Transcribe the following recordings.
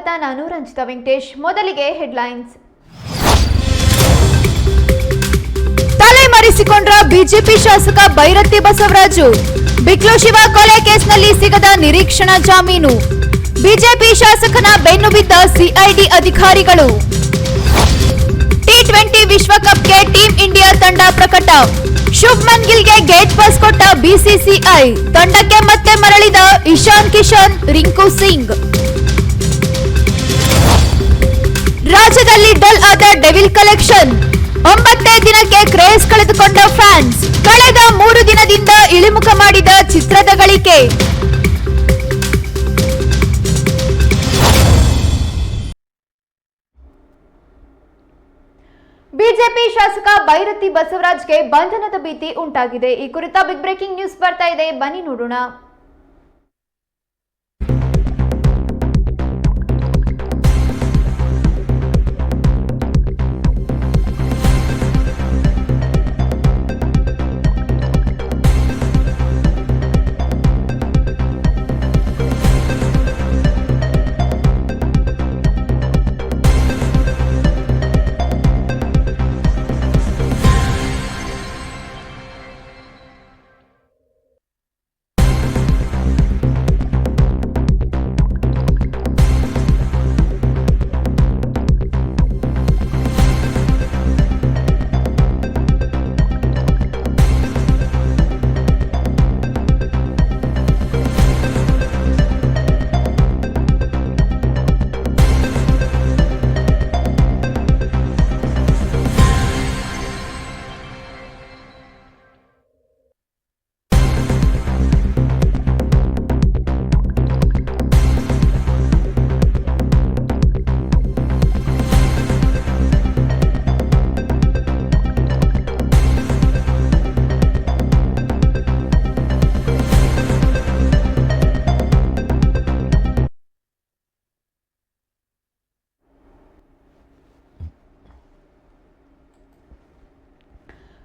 ಸ್ವಾಗತ. ನಾನು ರಂಜಿತಾ ವೆಂಕಟೇಶ್. ಮೊದಲಿಗೆ ಹೆಡ್ಲೈನ್ಸ್. ತಲೆಮರೆಸಿಕೊಂಡ್ರ ಬಿಜೆಪಿ ಶಾಸಕ ಭೈರತಿ ಬಸವರಾಜು. ಬಿಕ್ಲು ಶಿವ ಕೊಲೆ ಕೇಸ್ನಲ್ಲಿ ಸಿಗದ ನಿರೀಕ್ಷಣಾ ಜಾಮೀನು. ಬಿಜೆಪಿ ಶಾಸಕನ ಬೆನ್ನು ಬಿದ್ದ ಸಿಐಡಿ ಅಧಿಕಾರಿಗಳು. ಟಿ20 ವಿಶ್ವಕಪ್ಗೆ ಟೀಂ ಇಂಡಿಯಾ ತಂಡ ಪ್ರಕಟ. ಶುಭ್ಮನ್ ಗಿಲ್ಗೆ ಗೇಟ್ ಪಾಸ್ ಕೊಟ್ಟ ಬಿಸಿಸಿಐ. ತಂಡಕ್ಕೆ ಮತ್ತೆ ಮರಳಿದ ಇಶಾನ್ ಕಿಶನ್, ರಿಂಕು ಸಿಂಗ್. ರಾಜ್ಯದಲ್ಲಿ ಡಲ್ ಆದ ಡೆವಿಲ್ ಕಲೆಕ್ಷನ್. 9ನೇ ದಿನಕ್ಕೆ ಕ್ರೇಜ್ ಕಳೆದುಕೊಂಡ ಫ್ಯಾನ್ಸ್. ಕಳೆದ 3 ದಿನದಿಂದ ಇಳಿಮುಖ ಮಾಡಿದ ಚಿತ್ರದ ಗಳಿಕೆ. ಬಿಜೆಪಿ ಶಾಸಕ ಭೈರತಿ ಬಸವರಾಜ್ಗೆ ಬಂಧನದ ಭೀತಿ ಉಂಟಾಗಿದೆ. ಈ ಕುರಿತ ಬಿಗ್ ಬ್ರೇಕಿಂಗ್ ನ್ಯೂಸ್ ಬರ್ತಾ ಇದೆ, ಬನ್ನಿ ನೋಡೋಣ.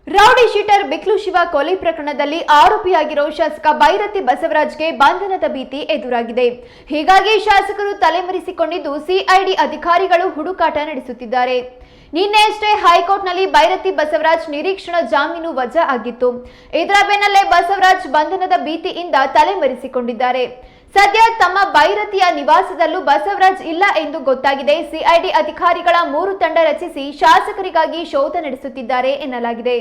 ರೌಡಿ ಶೀಟರ್ ಬಿಕ್ಲು ಶಿವ ಕೊಲೆ ಪ್ರಕರಣದಲ್ಲಿ ಆರೋಪಿಯಾಗಿರೋ ಶಾಸಕ ಭೈರತಿ ಬಸವರಾಜ್ಗೆ ಬಂಧನದ ಭೀತಿ ಎದುರಾಗಿದೆ. ಹೀಗಾಗಿ ಶಾಸಕರು ತಲೆಮರೆಸಿಕೊಂಡಿದ್ದು ಸಿಐಡಿ ಅಧಿಕಾರಿಗಳು ಹುಡುಕಾಟ ನಡೆಸುತ್ತಿದ್ದಾರೆ. ನಿನ್ನೆಯಷ್ಟೇ ಹೈಕೋರ್ಟ್ನಲ್ಲಿ ಭೈರತಿ ಬಸವರಾಜ್ ನಿರೀಕ್ಷಣಾ ಜಾಮೀನು ವಜಾ ಆಗಿತ್ತು. ಇದರ ಬೆನ್ನಲ್ಲೇ ಬಸವರಾಜ್ ಬಂಧನದ ಭೀತಿಯಿಂದ ತಲೆಮರೆಸಿಕೊಂಡಿದ್ದಾರೆ. ಸದ್ಯ ತಮ್ಮ ಭೈರತಿಯ ನಿವಾಸದಲ್ಲೂ ಬಸವರಾಜ್ ಇಲ್ಲ ಎಂದು ಗೊತ್ತಾಗಿದೆ. ಸಿಐಡಿ ಅಧಿಕಾರಿಗಳ 3 ತಂಡ ರಚಿಸಿ ಶಾಸಕರಿಗಾಗಿ ಶೋಧ ನಡೆಸುತ್ತಿದ್ದಾರೆ ಎನ್ನಲಾಗಿದೆ.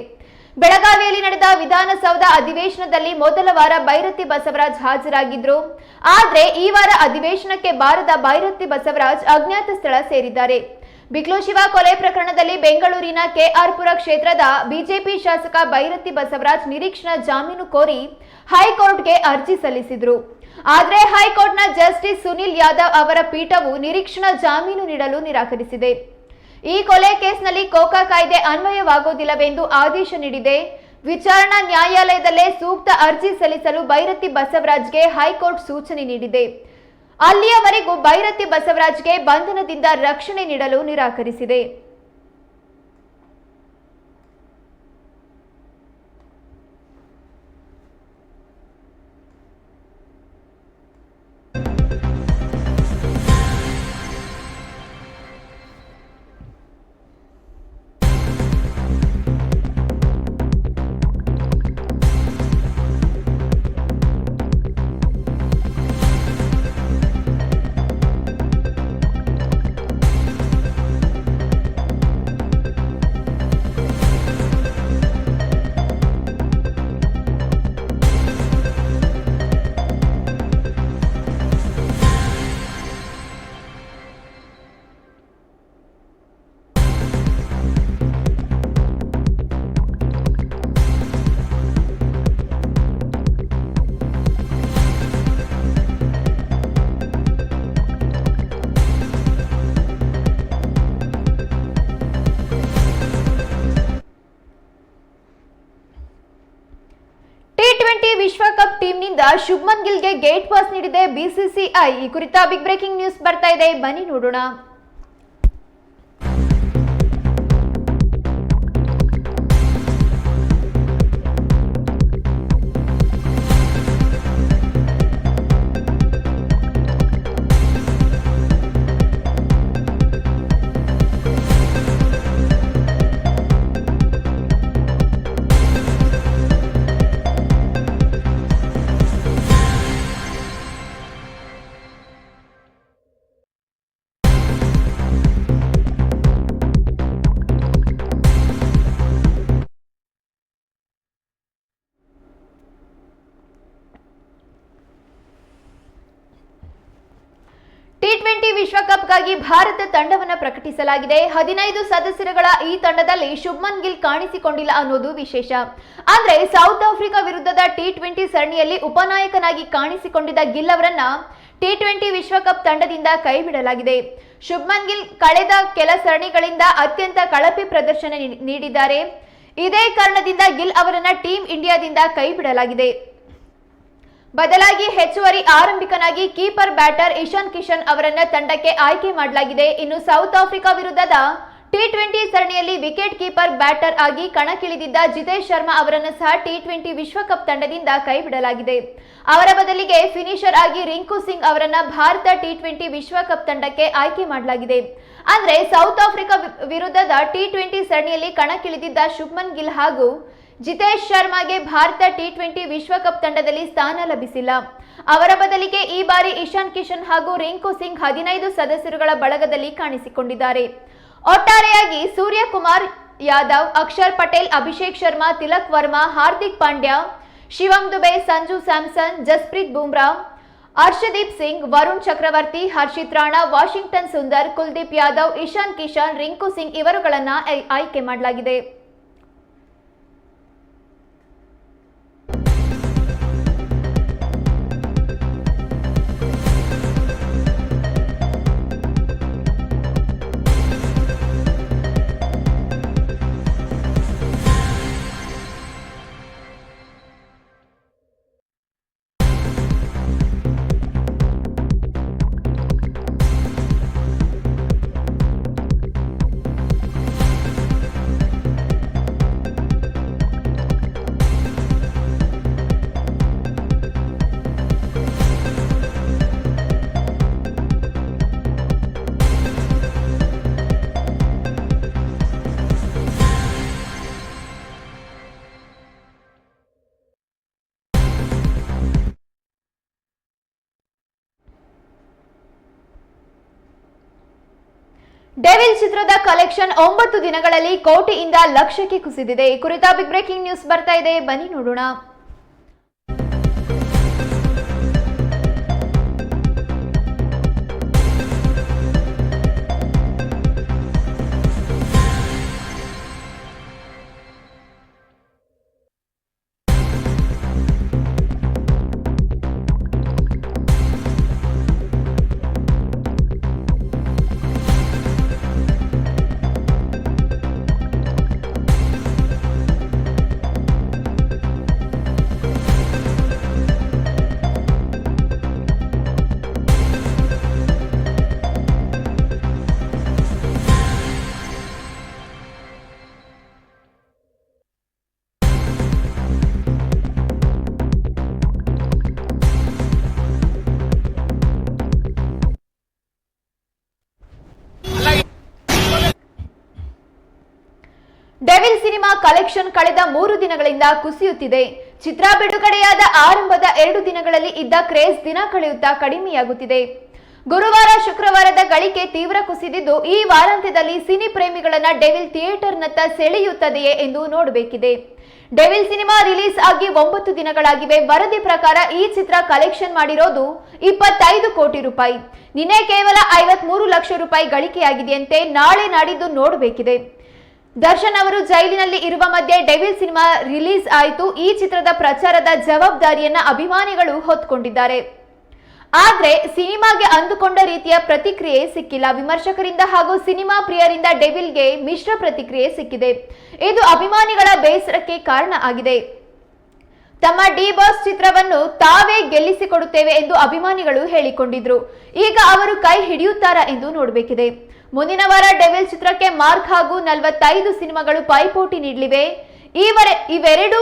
ಬೆಳಗಾವಿಯಲ್ಲಿ ನಡೆದ ವಿಧಾನಸೌಧ ಅಧಿವೇಶನದಲ್ಲಿ ಮೊದಲ ವಾರ ಭೈರತಿ ಬಸವರಾಜ್ ಹಾಜರಾಗಿದ್ರು. ಆದ್ರೆ ಈ ವಾರ ಅಧಿವೇಶನಕ್ಕೆ ಬಾರದ ಭೈರತಿ ಬಸವರಾಜ್ ಅಜ್ಞಾತ ಸ್ಥಳ ಸೇರಿದ್ದಾರೆ. ಬಿಕ್ಲು ಶಿವ ಕೊಲೆ ಪ್ರಕರಣದಲ್ಲಿ ಬೆಂಗಳೂರಿನ ಕೆಆರ್ ಪುರ ಕ್ಷೇತ್ರದ ಬಿಜೆಪಿ ಶಾಸಕ ಭೈರತಿ ಬಸವರಾಜ್ ನಿರೀಕ್ಷಣಾ ಜಾಮೀನು ಕೋರಿ ಹೈಕೋರ್ಟ್ಗೆ ಅರ್ಜಿ ಸಲ್ಲಿಸಿದ್ರು. ಆದರೆ ಹೈಕೋರ್ಟ್ನ ಜಸ್ಟಿಸ್ ಸುನಿಲ್ ಯಾದವ್ ಅವರ ಪೀಠವು ನಿರೀಕ್ಷಣಾ ಜಾಮೀನು ನೀಡಲು ನಿರಾಕರಿಸಿದೆ. ಈ ಕೊಲೆ ಕೇಸ್ನಲ್ಲಿ ಕೋಕಾ ಕಾಯ್ದೆ ಅನ್ವಯವಾಗುವುದಿಲ್ಲವೆಂದು ಆದೇಶ ನೀಡಿದೆ. ವಿಚಾರಣಾ ನ್ಯಾಯಾಲಯದಲ್ಲೇ ಸೂಕ್ತ ಅರ್ಜಿ ಸಲ್ಲಿಸಲು ಭೈರತಿ ಬಸವರಾಜ್ಗೆ ಹೈಕೋರ್ಟ್ ಸೂಚನೆ ನೀಡಿದೆ. ಅಲ್ಲಿಯವರೆಗೂ ಭೈರತಿ ಬಸವರಾಜ್ಗೆ ಬಂಧನದಿಂದ ರಕ್ಷಣೆ ನೀಡಲು ನಿರಾಕರಿಸಿದೆ. ವಿಶ್ವಕಪ್ ಟೀಮ್ನಿಂದ ಶುಭ್ಮನ್ ಗಿಲ್ಗೆ ಗೇಟ್ ಪಾಸ್ ನೀಡಿದೆ ಬಿಸಿಸಿಐ. ಈ ಕುರಿತ ಬಿಗ್ ಬ್ರೇಕಿಂಗ್ ನ್ಯೂಸ್ ಬರ್ತಾ ಇದೆ, ಬನ್ನಿ ನೋಡೋಣ. T20 ವಿಶ್ವಕಪ್ಗಾಗಿ ಭಾರತ ತಂಡವನ್ನು ಪ್ರಕಟಿಸಲಾಗಿದೆ. 15 ಸದಸ್ಯರುಗಳ ಈ ತಂಡದಲ್ಲಿ ಶುಭ್ಮನ್ ಗಿಲ್ ಕಾಣಿಸಿಕೊಂಡಿಲ್ಲ ಅನ್ನೋದು ವಿಶೇಷ. ಅಂದ್ರೆ ಸೌತ್ ಆಫ್ರಿಕಾ ವಿರುದ್ಧದ T20 ಸರಣಿಯಲ್ಲಿ ಉಪನಾಯಕನಾಗಿ ಕಾಣಿಸಿಕೊಂಡಿದ್ದ ಗಿಲ್ ಅವರನ್ನ T20 ವಿಶ್ವಕಪ್ ತಂಡದಿಂದ ಕೈಬಿಡಲಾಗಿದೆ. ಶುಭ್ಮನ್ ಗಿಲ್ ಕಳೆದ ಕೆಲ ಸರಣಿಗಳಿಂದ ಅತ್ಯಂತ ಕಳಪೆ ಪ್ರದರ್ಶನ ನೀಡಿದ್ದಾರೆ. ಇದೇ ಕಾರಣದಿಂದ ಗಿಲ್ ಅವರನ್ನ ಟೀಮ್ ಇಂಡಿಯಾದಿಂದ ಕೈಬಿಡಲಾಗಿದೆ. ಬದಲಾಗಿ ಹೆಚ್ಚುವರಿ ಆರಂಭಿಕನಾಗಿ ಕೀಪರ್ ಬ್ಯಾಟರ್ ಇಶಾನ್ ಕಿಶನ್ ಅವರನ್ನ ತಂಡಕ್ಕೆ ಆಯ್ಕೆ ಮಾಡಲಾಗಿದೆ. ಇನ್ನು ಸೌತ್ ಆಫ್ರಿಕಾ ವಿರುದ್ಧದ T20 ಸರಣಿಯಲ್ಲಿ ವಿಕೆಟ್ ಕೀಪರ್ ಬ್ಯಾಟರ್ ಆಗಿ ಕಣಕ್ಕಿಳಿದಿದ್ದ ಜಿತೇಶ್ ಶರ್ಮಾ ಅವರನ್ನು ಸಹ T20 ವಿಶ್ವಕಪ್ ತಂಡದಿಂದ ಕೈಬಿಡಲಾಗಿದೆ. ಅವರ ಬದಲಿಗೆ ಫಿನಿಶರ್ ಆಗಿ ರಿಂಕು ಸಿಂಗ್ ಅವರನ್ನ ಭಾರತ T20 ವಿಶ್ವಕಪ್ ತಂಡಕ್ಕೆ ಆಯ್ಕೆ ಮಾಡಲಾಗಿದೆ. ಅಂದ್ರೆ ಸೌತ್ ಆಫ್ರಿಕಾ ವಿರುದ್ಧದ T20 ಸರಣಿಯಲ್ಲಿ ಕಣಕ್ಕಿಳಿದಿದ್ದ ಶುಭ್ಮನ್ ಗಿಲ್ ಹಾಗೂ ಜಿತೇಶ್ ಶರ್ಮಾಗೆ ಭಾರತ T20 ವಿಶ್ವಕಪ್ ತಂಡದಲ್ಲಿ ಸ್ಥಾನ ಲಭಿಸಿಲ್ಲ. ಅವರ ಬದಲಿಗೆ ಈ ಬಾರಿ ಇಶಾನ್ ಕಿಶನ್ ಹಾಗೂ ರಿಂಕು ಸಿಂಗ್ 15 ಸದಸ್ಯರುಗಳ ಬಳಗದಲ್ಲಿ ಕಾಣಿಸಿಕೊಂಡಿದ್ದಾರೆ. ಒಟ್ಟಾರೆಯಾಗಿ ಸೂರ್ಯಕುಮಾರ್ ಯಾದವ್, ಅಕ್ಷರ್ ಪಟೇಲ್, ಅಭಿಷೇಕ್ ಶರ್ಮಾ, ತಿಲಕ್ ವರ್ಮಾ, ಹಾರ್ದಿಕ್ ಪಾಂಡ್ಯ, ಶಿವಮ್ ದುಬೆ, ಸಂಜು ಸ್ಯಾಮ್ಸನ್, ಜಸ್ಪ್ರೀತ್ ಬುಮ್ರಾ, ಹರ್ಷದೀಪ್ ಸಿಂಗ್, ವರುಣ್ ಚಕ್ರವರ್ತಿ, ಹರ್ಷಿತ್ ರಾಣಾ, ವಾಷಿಂಗ್ಟನ್ ಸುಂದರ್, ಕುಲ್ದೀಪ್ ಯಾದವ್, ಇಶಾನ್ ಕಿಶನ್, ರಿಂಕು ಸಿಂಗ್ ಇವರುಗಳನ್ನ ಆಯ್ಕೆ ಮಾಡಲಾಗಿದೆ. ಡೆವಿಲ್ ಚಿತ್ರದ ಕಲೆಕ್ಷನ್ 9 ದಿನಗಳಲ್ಲಿ ಕೋಟಿಯಿಂದ ಲಕ್ಷಕ್ಕೆ ಕುಸಿದಿದೆ. ಈ ಕುರಿತ ಬಿಗ್ ಬ್ರೇಕಿಂಗ್ ನ್ಯೂಸ್ ಬರ್ತಾ ಇದೆ, ಬನ್ನಿ ನೋಡೋಣ. ಡೆವಿಲ್ ಸಿನಿಮಾ ಕಲೆಕ್ಷನ್ ಕಳೆದ 3 ದಿನಗಳಿಂದ ಕುಸಿಯುತ್ತಿದೆ. ಚಿತ್ರ ಬಿಡುಗಡೆಯಾದ ಆರಂಭದ 2 ದಿನಗಳಲ್ಲಿ ಇದ್ದ ಕ್ರೇಜ್ ದಿನ ಕಳೆಯುತ್ತಾ ಕಡಿಮೆಯಾಗುತ್ತಿದೆ. ಗುರುವಾರ ಶುಕ್ರವಾರದ ಗಳಿಕೆ ತೀವ್ರ ಕುಸಿದಿದ್ದು, ಈ ವಾರಾಂತ್ಯದಲ್ಲಿ ಸಿನಿ ಪ್ರೇಮಿಗಳನ್ನ ಡೆವಿಲ್ ಥಿಯೇಟರ್ನತ್ತ ಸೆಳೆಯುತ್ತದೆಯೇ ಎಂದು ನೋಡಬೇಕಿದೆ. ಡೆವಿಲ್ ಸಿನಿಮಾ ರಿಲೀಸ್ ಆಗಿ 9 ದಿನಗಳಾಗಿವೆ. ವರದಿ ಪ್ರಕಾರ ಈ ಚಿತ್ರ ಕಲೆಕ್ಷನ್ ಮಾಡಿರೋದು 25 ಕೋಟಿ ರೂಪಾಯಿ. ನಿನ್ನೆ ಕೇವಲ 53 ಲಕ್ಷ ರೂಪಾಯಿ ಗಳಿಕೆಯಾಗಿದೆಯಂತೆ. ನಾಳೆ ನಾಡಿದ್ದು ನೋಡಬೇಕಿದೆ. ದರ್ಶನ್ ಅವರು ಜೈಲಿನಲ್ಲಿ ಇರುವ ಮಧ್ಯೆ ಡೆವಿಲ್ ಸಿನಿಮಾ ರಿಲೀಸ್ ಆಯಿತು. ಈ ಚಿತ್ರದ ಪ್ರಚಾರದ ಜವಾಬ್ದಾರಿಯನ್ನ ಅಭಿಮಾನಿಗಳು ಹೊತ್ತುಕೊಂಡಿದ್ದಾರೆ. ಆದ್ರೆ ಸಿನಿಮಾಗೆ ಅಂದುಕೊಂಡ ರೀತಿಯ ಪ್ರತಿಕ್ರಿಯೆ ಸಿಕ್ಕಿಲ್ಲ. ವಿಮರ್ಶಕರಿಂದ ಹಾಗೂ ಸಿನಿಮಾ ಪ್ರಿಯರಿಂದ ಡೆವಿಲ್ಗೆ ಮಿಶ್ರ ಪ್ರತಿಕ್ರಿಯೆ ಸಿಕ್ಕಿದೆ. ಇದು ಅಭಿಮಾನಿಗಳ ಬೇಸರಕ್ಕೆ ಕಾರಣ ಆಗಿದೆ. ತಮ್ಮ ಡಿ ಬಾಸ್ ಚಿತ್ರವನ್ನು ತಾವೇ ಗೆಲ್ಲಿಸಿಕೊಡುತ್ತೇವೆ ಎಂದು ಅಭಿಮಾನಿಗಳು ಹೇಳಿಕೊಂಡಿದ್ರು. ಈಗ ಅವರು ಕೈ ಹಿಡಿಯುತ್ತಾರಾ ಎಂದು ನೋಡಬೇಕಿದೆ. ಮುಂದಿನ ವಾರ ಡೆವಿಲ್ ಚಿತ್ರಕ್ಕೆ ಮಾರ್ಕ್ ಹಾಗೂ 45 ಸಿನಿಮಾಗಳು ಪೈಪೋಟಿ ನೀಡಲಿವೆ. ಇವೆರಡು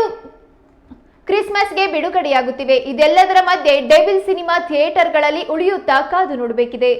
ಕ್ರಿಸ್ಮಸ್ಗೆ ಬಿಡುಗಡೆಯಾಗುತ್ತಿವೆ. ಇದೆಲ್ಲದರ ಮಧ್ಯೆ ಡೆವಿಲ್ ಸಿನಿಮಾ ಥಿಯೇಟರ್ಗಳಲ್ಲಿ ಉಳಿಯುತ್ತಾ ಕಾದು ನೋಡಬೇಕಿದೆ.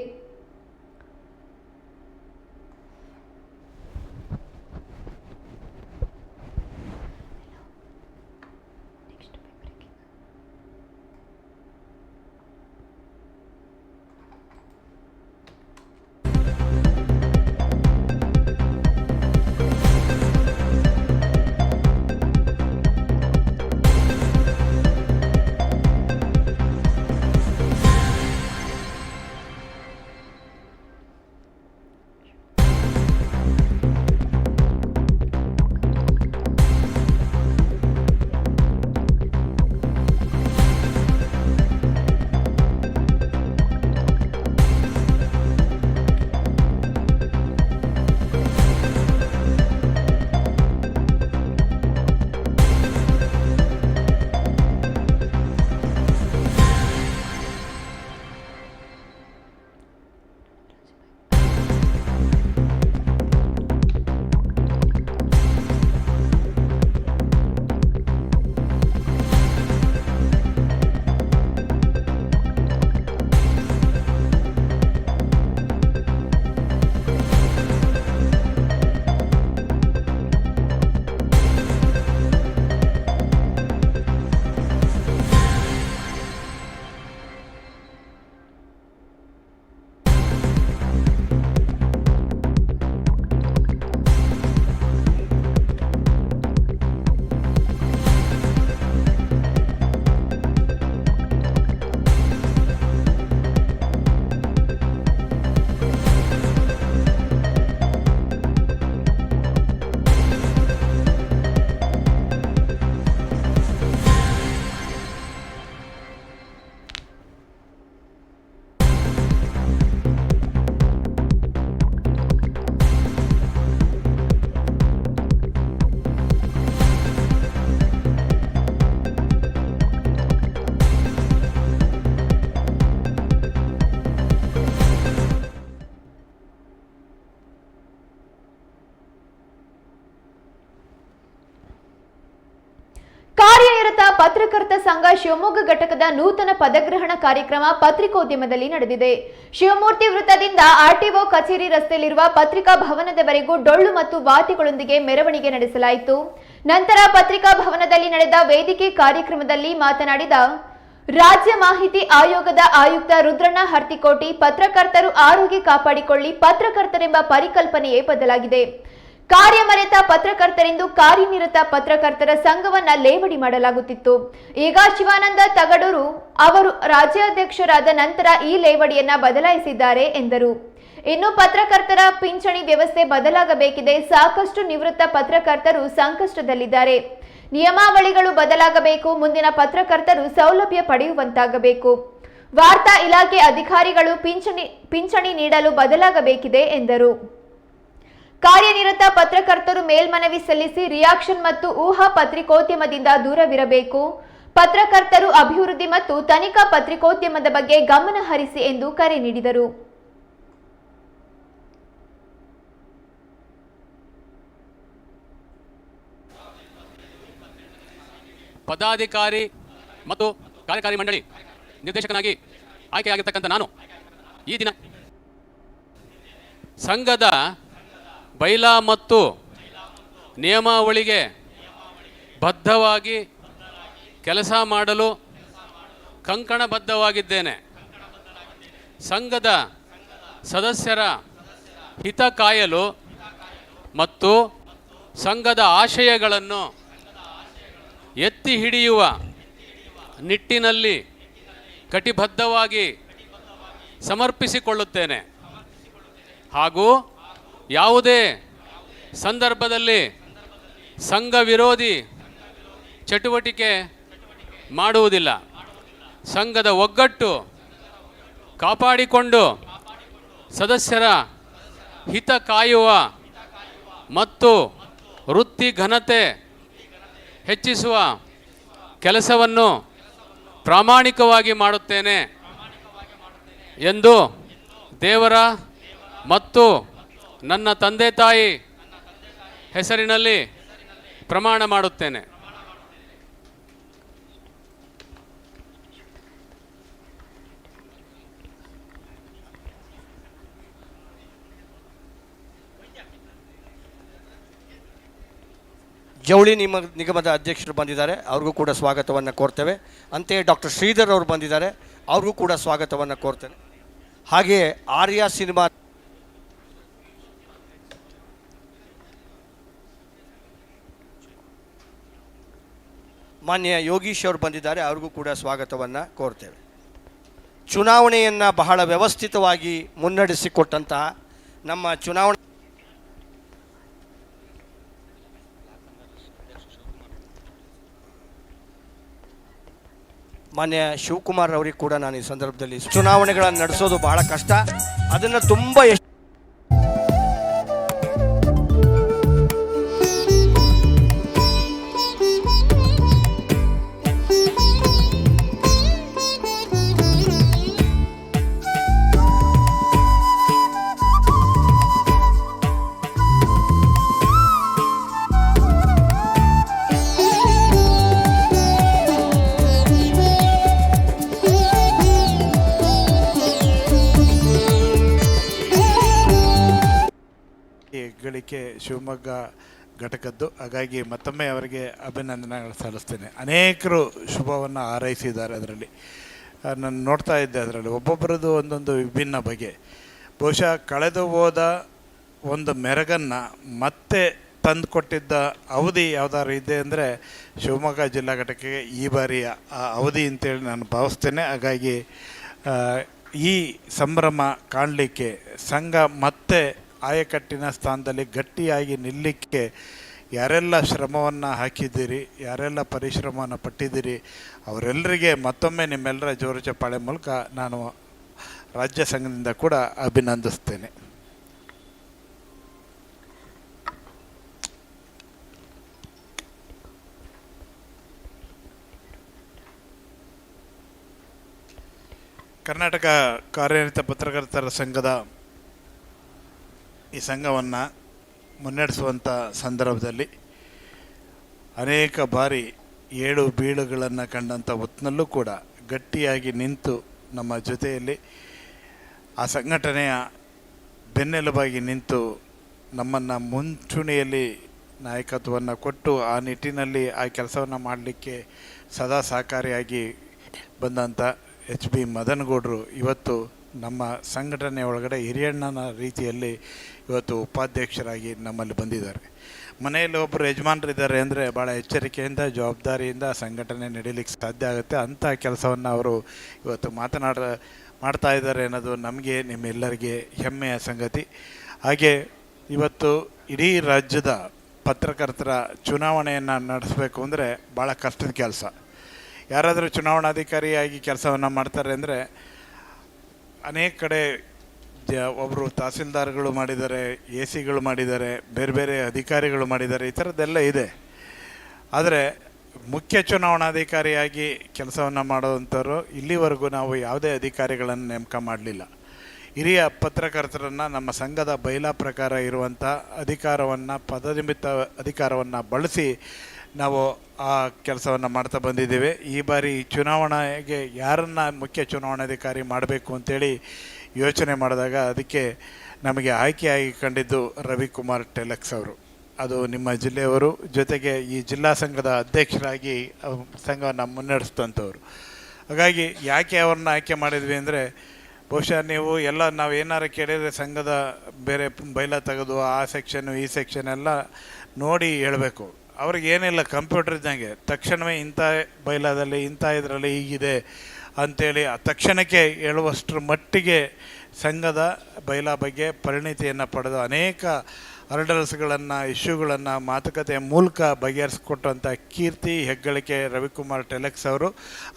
ಪತ್ರಕರ್ತ ಸಂಘ ಶಿವಮೊಗ್ಗ ಘಟಕದ ನೂತನ ಪದಗ್ರಹಣ ಕಾರ್ಯಕ್ರಮ ಪತ್ರಿಕೋದ್ಯಮದಲ್ಲಿ ನಡೆದಿದೆ. ಶಿವಮೂರ್ತಿ ವೃತ್ತದಿಂದ ಆರ್ಟಿಒ ಕಚೇರಿ ರಸ್ತೆಯಲ್ಲಿರುವ ಪತ್ರಿಕಾ ಭವನದವರೆಗೂ ಡೊಳ್ಳು ಮತ್ತು ವಾದ್ಯಗಳೊಂದಿಗೆ ಮೆರವಣಿಗೆ ನಡೆಸಲಾಯಿತು. ನಂತರ ಪತ್ರಿಕಾ ಭವನದಲ್ಲಿ ನಡೆದ ವೇದಿಕೆ ಕಾರ್ಯಕ್ರಮದಲ್ಲಿ ಮಾತನಾಡಿದ ರಾಜ್ಯ ಮಾಹಿತಿ ಆಯೋಗದ ಆಯುಕ್ತ ರುದ್ರಣ್ಣ ಹರ್ತಿಕೋಟಿ, ಪತ್ರಕರ್ತರು ಆರೋಗ್ಯ ಕಾಪಾಡಿಕೊಳ್ಳಿ, ಪತ್ರಕರ್ತರೆಂಬ ಪರಿಕಲ್ಪನೆಯೇ ಬದಲಾಗಿದೆ. ಕಾರ್ಯಮರೆತ ಪತ್ರಕರ್ತರೆಂದು ಕಾರ್ಯನಿರತ ಪತ್ರಕರ್ತರ ಸಂಘವನ್ನ ಲೇವಡಿ ಮಾಡಲಾಗುತ್ತಿತ್ತು. ಈಗ ಶಿವಾನಂದ ತಗಡೂರು ಅವರು ರಾಜ್ಯಾಧ್ಯಕ್ಷರಾದ ನಂತರ ಈ ಲೇವಡಿಯನ್ನ ಬದಲಾಯಿಸಿದ್ದಾರೆ ಎಂದರು. ಇನ್ನು ಪತ್ರಕರ್ತರ ಪಿಂಚಣಿ ವ್ಯವಸ್ಥೆ ಬದಲಾಗಬೇಕಿದೆ. ಸಾಕಷ್ಟು ನಿವೃತ್ತ ಪತ್ರಕರ್ತರು ಸಂಕಷ್ಟದಲ್ಲಿದ್ದಾರೆ. ನಿಯಮಾವಳಿಗಳು ಬದಲಾಗಬೇಕು. ಮುಂದಿನ ಪತ್ರಕರ್ತರು ಸೌಲಭ್ಯ ಪಡೆಯುವಂತಾಗಬೇಕು. ವಾರ್ತಾ ಇಲಾಖೆ ಅಧಿಕಾರಿಗಳು ಪಿಂಚಣಿ ನೀಡಲು ಬದಲಾಗಬೇಕಿದೆ ಎಂದರು. ಕಾರ್ಯನಿರತ ಪತ್ರಕರ್ತರು ಮೇಲ್ಮನವಿ ಸಲ್ಲಿಸಿ ರಿಯಾಕ್ಷನ್ ಮತ್ತು ಊಹಾ ಪತ್ರಿಕೋದ್ಯಮದಿಂದ ದೂರವಿರಬೇಕು. ಪತ್ರಕರ್ತರು ಅಭಿವೃದ್ಧಿ ಮತ್ತು ತನಿಖಾ ಪತ್ರಿಕೋದ್ಯಮದ ಬಗ್ಗೆ ಗಮನ ಹರಿಸಿ ಎಂದು ಕರೆ ನೀಡಿದರು. ಪದಾಧಿಕಾರಿ ಮತ್ತು ಕಾರ್ಯಕಾರಿ ಮಂಡಳಿ ನಿರ್ದೇಶಕನಾಗಿ ಆಯ್ಕೆಯಾಗಿರ್ತಕ್ಕಂಥ ನಾನು ಈ ದಿನ ಸಂಘದ ಬೈಲಾ ಮತ್ತು ನಿಯಮಾವಳಿಗೆ ಬದ್ಧವಾಗಿ ಕೆಲಸ ಮಾಡಲು ಕಂಕಣಬದ್ಧವಾಗಿದ್ದೇನೆ. ಸಂಘದ ಸದಸ್ಯರ ಹಿತ ಕಾಯಲು ಮತ್ತು ಸಂಘದ ಆಶಯಗಳನ್ನು ಎತ್ತಿ ಹಿಡಿಯುವ ನಿಟ್ಟಿನಲ್ಲಿ ಕಟಿಬದ್ಧವಾಗಿ ಸಮರ್ಪಿಸಿಕೊಳ್ಳುತ್ತೇನೆ ಹಾಗೂ ಯಾವುದೇ ಸಂದರ್ಭದಲ್ಲಿ ಸಂಘ ವಿರೋಧಿ ಚಟುವಟಿಕೆ ಮಾಡುವುದಿಲ್ಲ. ಸಂಘದ ಒಗ್ಗಟ್ಟು ಕಾಪಾಡಿಕೊಂಡು ಸದಸ್ಯರ ಹಿತ ಕಾಯುವ ಮತ್ತು ವೃತ್ತಿ ಘನತೆ ಹೆಚ್ಚಿಸುವ ಕೆಲಸವನ್ನು ಪ್ರಾಮಾಣಿಕವಾಗಿ ಮಾಡುತ್ತೇನೆ ಎಂದು ದೇವರ ಮತ್ತು ನನ್ನ ತಂದೆ ತಾಯಿ ಹೆಸರಿನಲ್ಲಿ ಪ್ರಮಾಣ ಮಾಡುತ್ತೇನೆ. ಜವಳಿ ನಿಗಮದ ಅಧ್ಯಕ್ಷರು ಬಂದಿದ್ದಾರೆ, ಅವ್ರಿಗೂ ಕೂಡ ಸ್ವಾಗತವನ್ನು ಕೋರ್ತೇವೆ. ಅಂತೆಯೇ ಡಾಕ್ಟರ್ ಶ್ರೀಧರ್ ಅವರು ಬಂದಿದ್ದಾರೆ, ಅವ್ರಿಗೂ ಕೂಡ ಸ್ವಾಗತವನ್ನು ಕೋರ್ತೇನೆ. ಹಾಗೆಯೇ ಆರ್ಯ ಸಿನಿಮಾ ಮಾನ್ಯ ಯೋಗೀಶ್ ಅವರು ಬಂದಿದ್ದಾರೆ, ಅವ್ರಿಗೂ ಕೂಡ ಸ್ವಾಗತವನ್ನು ಕೋರ್ತೇವೆ. ಚುನಾವಣೆಯನ್ನು ಬಹಳ ವ್ಯವಸ್ಥಿತವಾಗಿ ಮುನ್ನಡೆಸಿಕೊಟ್ಟಂತಹ ನಮ್ಮ ಚುನಾವಣೆ ಮಾನ್ಯ ಶಿವಕುಮಾರ್ ಅವರಿಗೆ ಕೂಡ ನಾನು ಈ ಸಂದರ್ಭದಲ್ಲಿ ಚುನಾವಣೆಗಳನ್ನು ನಡೆಸೋದು ಬಹಳ ಕಷ್ಟ, ಅದನ್ನು ತುಂಬ ಗಳಿಕೆ ಶಿವಮೊಗ್ಗ ಘಟಕದ್ದು. ಹಾಗಾಗಿ ಮತ್ತೊಮ್ಮೆ ಅವರಿಗೆ ಅಭಿನಂದನೆಗಳು ಸಲ್ಲಿಸ್ತೇನೆ. ಅನೇಕರು ಶುಭವನ್ನು ಹಾರೈಸಿದ್ದಾರೆ. ಅದರಲ್ಲಿ ನಾನು ನೋಡ್ತಾ ಇದ್ದೆ, ಅದರಲ್ಲಿ ಒಬ್ಬೊಬ್ಬರದ್ದು ಒಂದೊಂದು ವಿಭಿನ್ನ ಬಗೆ. ಬಹುಶಃ ಕಳೆದು ಹೋದ ಒಂದು ಮೆರಗನ್ನು ಮತ್ತೆ ತಂದು ಕೊಟ್ಟಿದ್ದ ಅವಧಿ ಯಾವುದಾದ್ರು ಇದೆ ಅಂದರೆ ಶಿವಮೊಗ್ಗ ಜಿಲ್ಲಾ ಘಟಕಕ್ಕೆ ಈ ಬಾರಿಯ ಆ ಅವಧಿ ಅಂತೇಳಿ ನಾನು ಭಾವಿಸ್ತೇನೆ. ಹಾಗಾಗಿ ಈ ಸಂಭ್ರಮ ಕಾಣಲಿಕ್ಕೆ ಸಂಘ ಮತ್ತೆ ಆಯಕಟ್ಟಿನ ಸ್ಥಾನದಲ್ಲಿ ಗಟ್ಟಿಯಾಗಿ ನಿಲ್ಲಕ್ಕೆ ಯಾರೆಲ್ಲ ಶ್ರಮವನ್ನು ಹಾಕಿದ್ದೀರಿ, ಯಾರೆಲ್ಲ ಪರಿಶ್ರಮವನ್ನು ಪಟ್ಟಿದ್ದೀರಿ, ಅವರೆಲ್ಲರಿಗೆ ಮತ್ತೊಮ್ಮೆ ನಿಮ್ಮೆಲ್ಲರ ಜೋರು ಚಪ್ಪಾಳೆ ಮೂಲಕ ನಾನು ರಾಜ್ಯ ಸಂಘದಿಂದ ಕೂಡ ಅಭಿನಂದಿಸ್ತೇನೆ. ಕರ್ನಾಟಕ ಕಾರ್ಯನಿರತ ಪತ್ರಕರ್ತರ ಸಂಘದ ಈ ಸಂಘವನ್ನು ಮುನ್ನಡೆಸುವಂಥ ಸಂದರ್ಭದಲ್ಲಿ ಅನೇಕ ಬಾರಿ ಏಳು ಬೀಳುಗಳನ್ನು ಕಂಡಂಥ ಹೊತ್ತಿನಲ್ಲೂ ಕೂಡ ಗಟ್ಟಿಯಾಗಿ ನಿಂತು ನಮ್ಮ ಜೊತೆಯಲ್ಲಿ ಆ ಸಂಘಟನೆಯ ಬೆನ್ನೆಲುಬಾಗಿ ನಿಂತು ನಮ್ಮನ್ನು ಮುಂಚೂಣಿಯಲ್ಲಿ ನಾಯಕತ್ವವನ್ನು ಕೊಟ್ಟು ಆ ನಿಟ್ಟಿನಲ್ಲಿ ಆ ಕೆಲಸವನ್ನು ಮಾಡಲಿಕ್ಕೆ ಸದಾ ಸಹಕಾರಿಯಾಗಿ ಬಂದಂಥ ಎಚ್ ಬಿ ಮದನಗೌಡರು ಇವತ್ತು ನಮ್ಮ ಸಂಘಟನೆ ಒಳಗಡೆ ಹಿರಿಯಣ್ಣನ ರೀತಿಯಲ್ಲಿ ಇವತ್ತು ಉಪಾಧ್ಯಕ್ಷರಾಗಿ ನಮ್ಮಲ್ಲಿ ಬಂದಿದ್ದಾರೆ. ಮನೆಯಲ್ಲಿ ಒಬ್ಬರು ಯಜಮಾನರಿದ್ದಾರೆ ಅಂದರೆ ಭಾಳ ಎಚ್ಚರಿಕೆಯಿಂದ ಜವಾಬ್ದಾರಿಯಿಂದ ಸಂಘಟನೆ ನಡೀಲಿಕ್ಕೆ ಸಾಧ್ಯ ಆಗುತ್ತೆ. ಅಂಥ ಕೆಲಸವನ್ನು ಅವರು ಇವತ್ತು ಮಾಡ್ತಾ ಇದ್ದಾರೆ ಅನ್ನೋದು ನಮಗೆ ನಿಮ್ಮೆಲ್ಲರಿಗೆ ಹೆಮ್ಮೆಯ ಸಂಗತಿ. ಹಾಗೆ ಇವತ್ತು ಇಡೀ ರಾಜ್ಯದ ಪತ್ರಕರ್ತರ ಚುನಾವಣೆಯನ್ನು ನಡೆಸಬೇಕು ಅಂದರೆ ಭಾಳ ಕಷ್ಟದ ಕೆಲಸ. ಯಾರಾದರೂ ಚುನಾವಣಾಧಿಕಾರಿಯಾಗಿ ಕೆಲಸವನ್ನು ಮಾಡ್ತಾರೆ ಅಂದರೆ ಅನೇಕ ಕಡೆ ಒಬ್ಬರು ತಹಸೀಲ್ದಾರ್ಗಳು ಮಾಡಿದ್ದಾರೆ, ಎ ಸಿಗಳು ಮಾಡಿದ್ದಾರೆ, ಬೇರೆ ಬೇರೆ ಅಧಿಕಾರಿಗಳು ಮಾಡಿದ್ದಾರೆ, ಈ ಥರದ್ದೆಲ್ಲ ಇದೆ. ಆದರೆ ಮುಖ್ಯ ಚುನಾವಣಾಧಿಕಾರಿಯಾಗಿ ಕೆಲಸವನ್ನು ಮಾಡುವಂಥವ್ರು ಇಲ್ಲಿವರೆಗೂ ನಾವು ಯಾವುದೇ ಅಧಿಕಾರಿಗಳನ್ನು ನೇಮಕ ಮಾಡಲಿಲ್ಲ. ಹಿರಿಯ ಪತ್ರಕರ್ತರನ್ನು ನಮ್ಮ ಸಂಘದ ಬೈಲಾ ಪ್ರಕಾರ ಇರುವಂಥ ಅಧಿಕಾರವನ್ನು ಪದನಿಮಿತ್ತ ಅಧಿಕಾರವನ್ನು ಬಳಸಿ ನಾವು ಆ ಕೆಲಸವನ್ನು ಮಾಡ್ತಾ ಬಂದಿದ್ದೇವೆ. ಈ ಬಾರಿ ಚುನಾವಣೆಗೆ ಯಾರನ್ನು ಮುಖ್ಯ ಚುನಾವಣಾಧಿಕಾರಿ ಮಾಡಬೇಕು ಅಂತೇಳಿ ಯೋಚನೆ ಮಾಡಿದಾಗ ಅದಕ್ಕೆ ನಮಗೆ ಆಯ್ಕೆಯಾಗಿ ಕಂಡಿದ್ದು ರವಿಕುಮಾರ್ ಟೆಲಕ್ಸ್ ಅವರು. ಅದು ನಿಮ್ಮ ಜಿಲ್ಲೆಯವರು, ಜೊತೆಗೆ ಈ ಜಿಲ್ಲಾ ಸಂಘದ ಅಧ್ಯಕ್ಷರಾಗಿ ಸಂಘವನ್ನು ಮುನ್ನಡೆಸಿದಂಥವ್ರು. ಹಾಗಾಗಿ ಯಾಕೆ ಅವ್ರನ್ನ ಆಯ್ಕೆ ಮಾಡಿದ್ವಿ ಅಂದರೆ, ಬಹುಶಃ ನೀವು ಎಲ್ಲ ನಾವು ಏನಾರು ಕೇಳಿದರೆ ಸಂಘದ ಬೇರೆ ಬೈಲ ತೆಗೆದು ಆ ಸೆಕ್ಷನ್ನು ಈ ಸೆಕ್ಷನ್ ಎಲ್ಲ ನೋಡಿ ಹೇಳಬೇಕು. ಅವ್ರಿಗೆ ಏನಿಲ್ಲ, ಕಂಪ್ಯೂಟರ್ ಇದ್ದಂಗೆ ತಕ್ಷಣವೇ ಇಂಥ ಬೈಲಾದಲ್ಲಿ ಇಂಥ ಇದರಲ್ಲಿ ಹೀಗಿದೆ ಅಂಥೇಳಿ ಆ ತಕ್ಷಣಕ್ಕೆ ಹೇಳುವಷ್ಟರ ಮಟ್ಟಿಗೆ ಸಂಘದ ಬೈಲಾ ಬಗ್ಗೆ ಪರಿಣಿತಿಯನ್ನು ಪಡೆದು ಅನೇಕ ಹರ್ಡಲ್ಸ್ಗಳನ್ನು ಇಶ್ಯೂಗಳನ್ನು ಮಾತುಕತೆಯ ಮೂಲಕ ಬಗೆಹರಿಸಿಕೊಟ್ಟಂಥ ಕೀರ್ತಿ ಹೆಗ್ಗಳಿಕೆ ರವಿಕುಮಾರ್ ಟೆಲಕ್ಸ್ ಅವರು.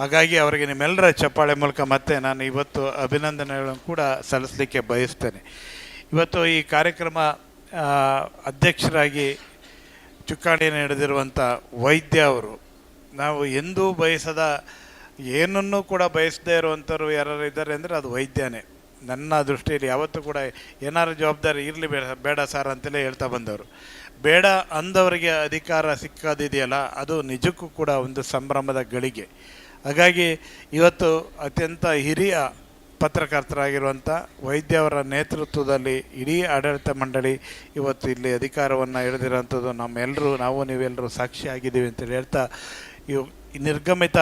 ಹಾಗಾಗಿ ಅವರಿಗೆ ನಿಮ್ಮೆಲ್ಲರ ಚಪ್ಪಾಳೆ ಮೂಲಕ ಮತ್ತೆ ನಾನು ಇವತ್ತು ಅಭಿನಂದನೆಗಳನ್ನು ಕೂಡ ಸಲ್ಲಿಸಲಿಕ್ಕೆ ಬಯಸ್ತೇನೆ. ಇವತ್ತು ಈ ಕಾರ್ಯಕ್ರಮ ಅಧ್ಯಕ್ಷರಾಗಿ ಚುಕ್ಕಾಣಿಯನ್ನು ಹಿಡಿದಿರುವಂಥ ವೈದ್ಯ ಅವರು, ನಾವು ಎಂದೂ ಬಯಸದ ಏನನ್ನೂ ಕೂಡ ಬಯಸದೇ ಇರುವಂಥವ್ರು ಯಾರು ಇದ್ದಾರೆ ಅಂದರೆ ಅದು ವೈದ್ಯನೇ. ನನ್ನ ದೃಷ್ಟಿಯಲ್ಲಿ ಯಾವತ್ತೂ ಕೂಡ ಏನಾರು ಜವಾಬ್ದಾರಿ ಇರಲಿ ಬೇಡ ಸರ್ ಅಂತಲೇ ಹೇಳ್ತಾ ಬಂದವರು. ಬೇಡ ಅಂದವರಿಗೆ ಅಧಿಕಾರ ಸಿಕ್ಕೋದಿದೆಯಲ್ಲ, ಅದು ನಿಜಕ್ಕೂ ಕೂಡ ಒಂದು ಸಂಭ್ರಮದ ಗಳಿಗೆ. ಹಾಗಾಗಿ ಇವತ್ತು ಅತ್ಯಂತ ಹಿರಿಯ ಪತ್ರಕರ್ತರಾಗಿರುವಂಥ ವೈದ್ಯವರ ನೇತೃತ್ವದಲ್ಲಿ ಇಡೀ ಆಡಳಿತ ಮಂಡಳಿ ಇವತ್ತು ಇಲ್ಲಿ ಅಧಿಕಾರವನ್ನು ಹಿಡಿದಿರೋಂಥದ್ದು ನಾವು ನೀವೆಲ್ಲರೂ ಸಾಕ್ಷಿಯಾಗಿದ್ದೀವಿ ಅಂತೇಳಿ ಹೇಳ್ತಾ, ಇವು ನಿರ್ಗಮಿತ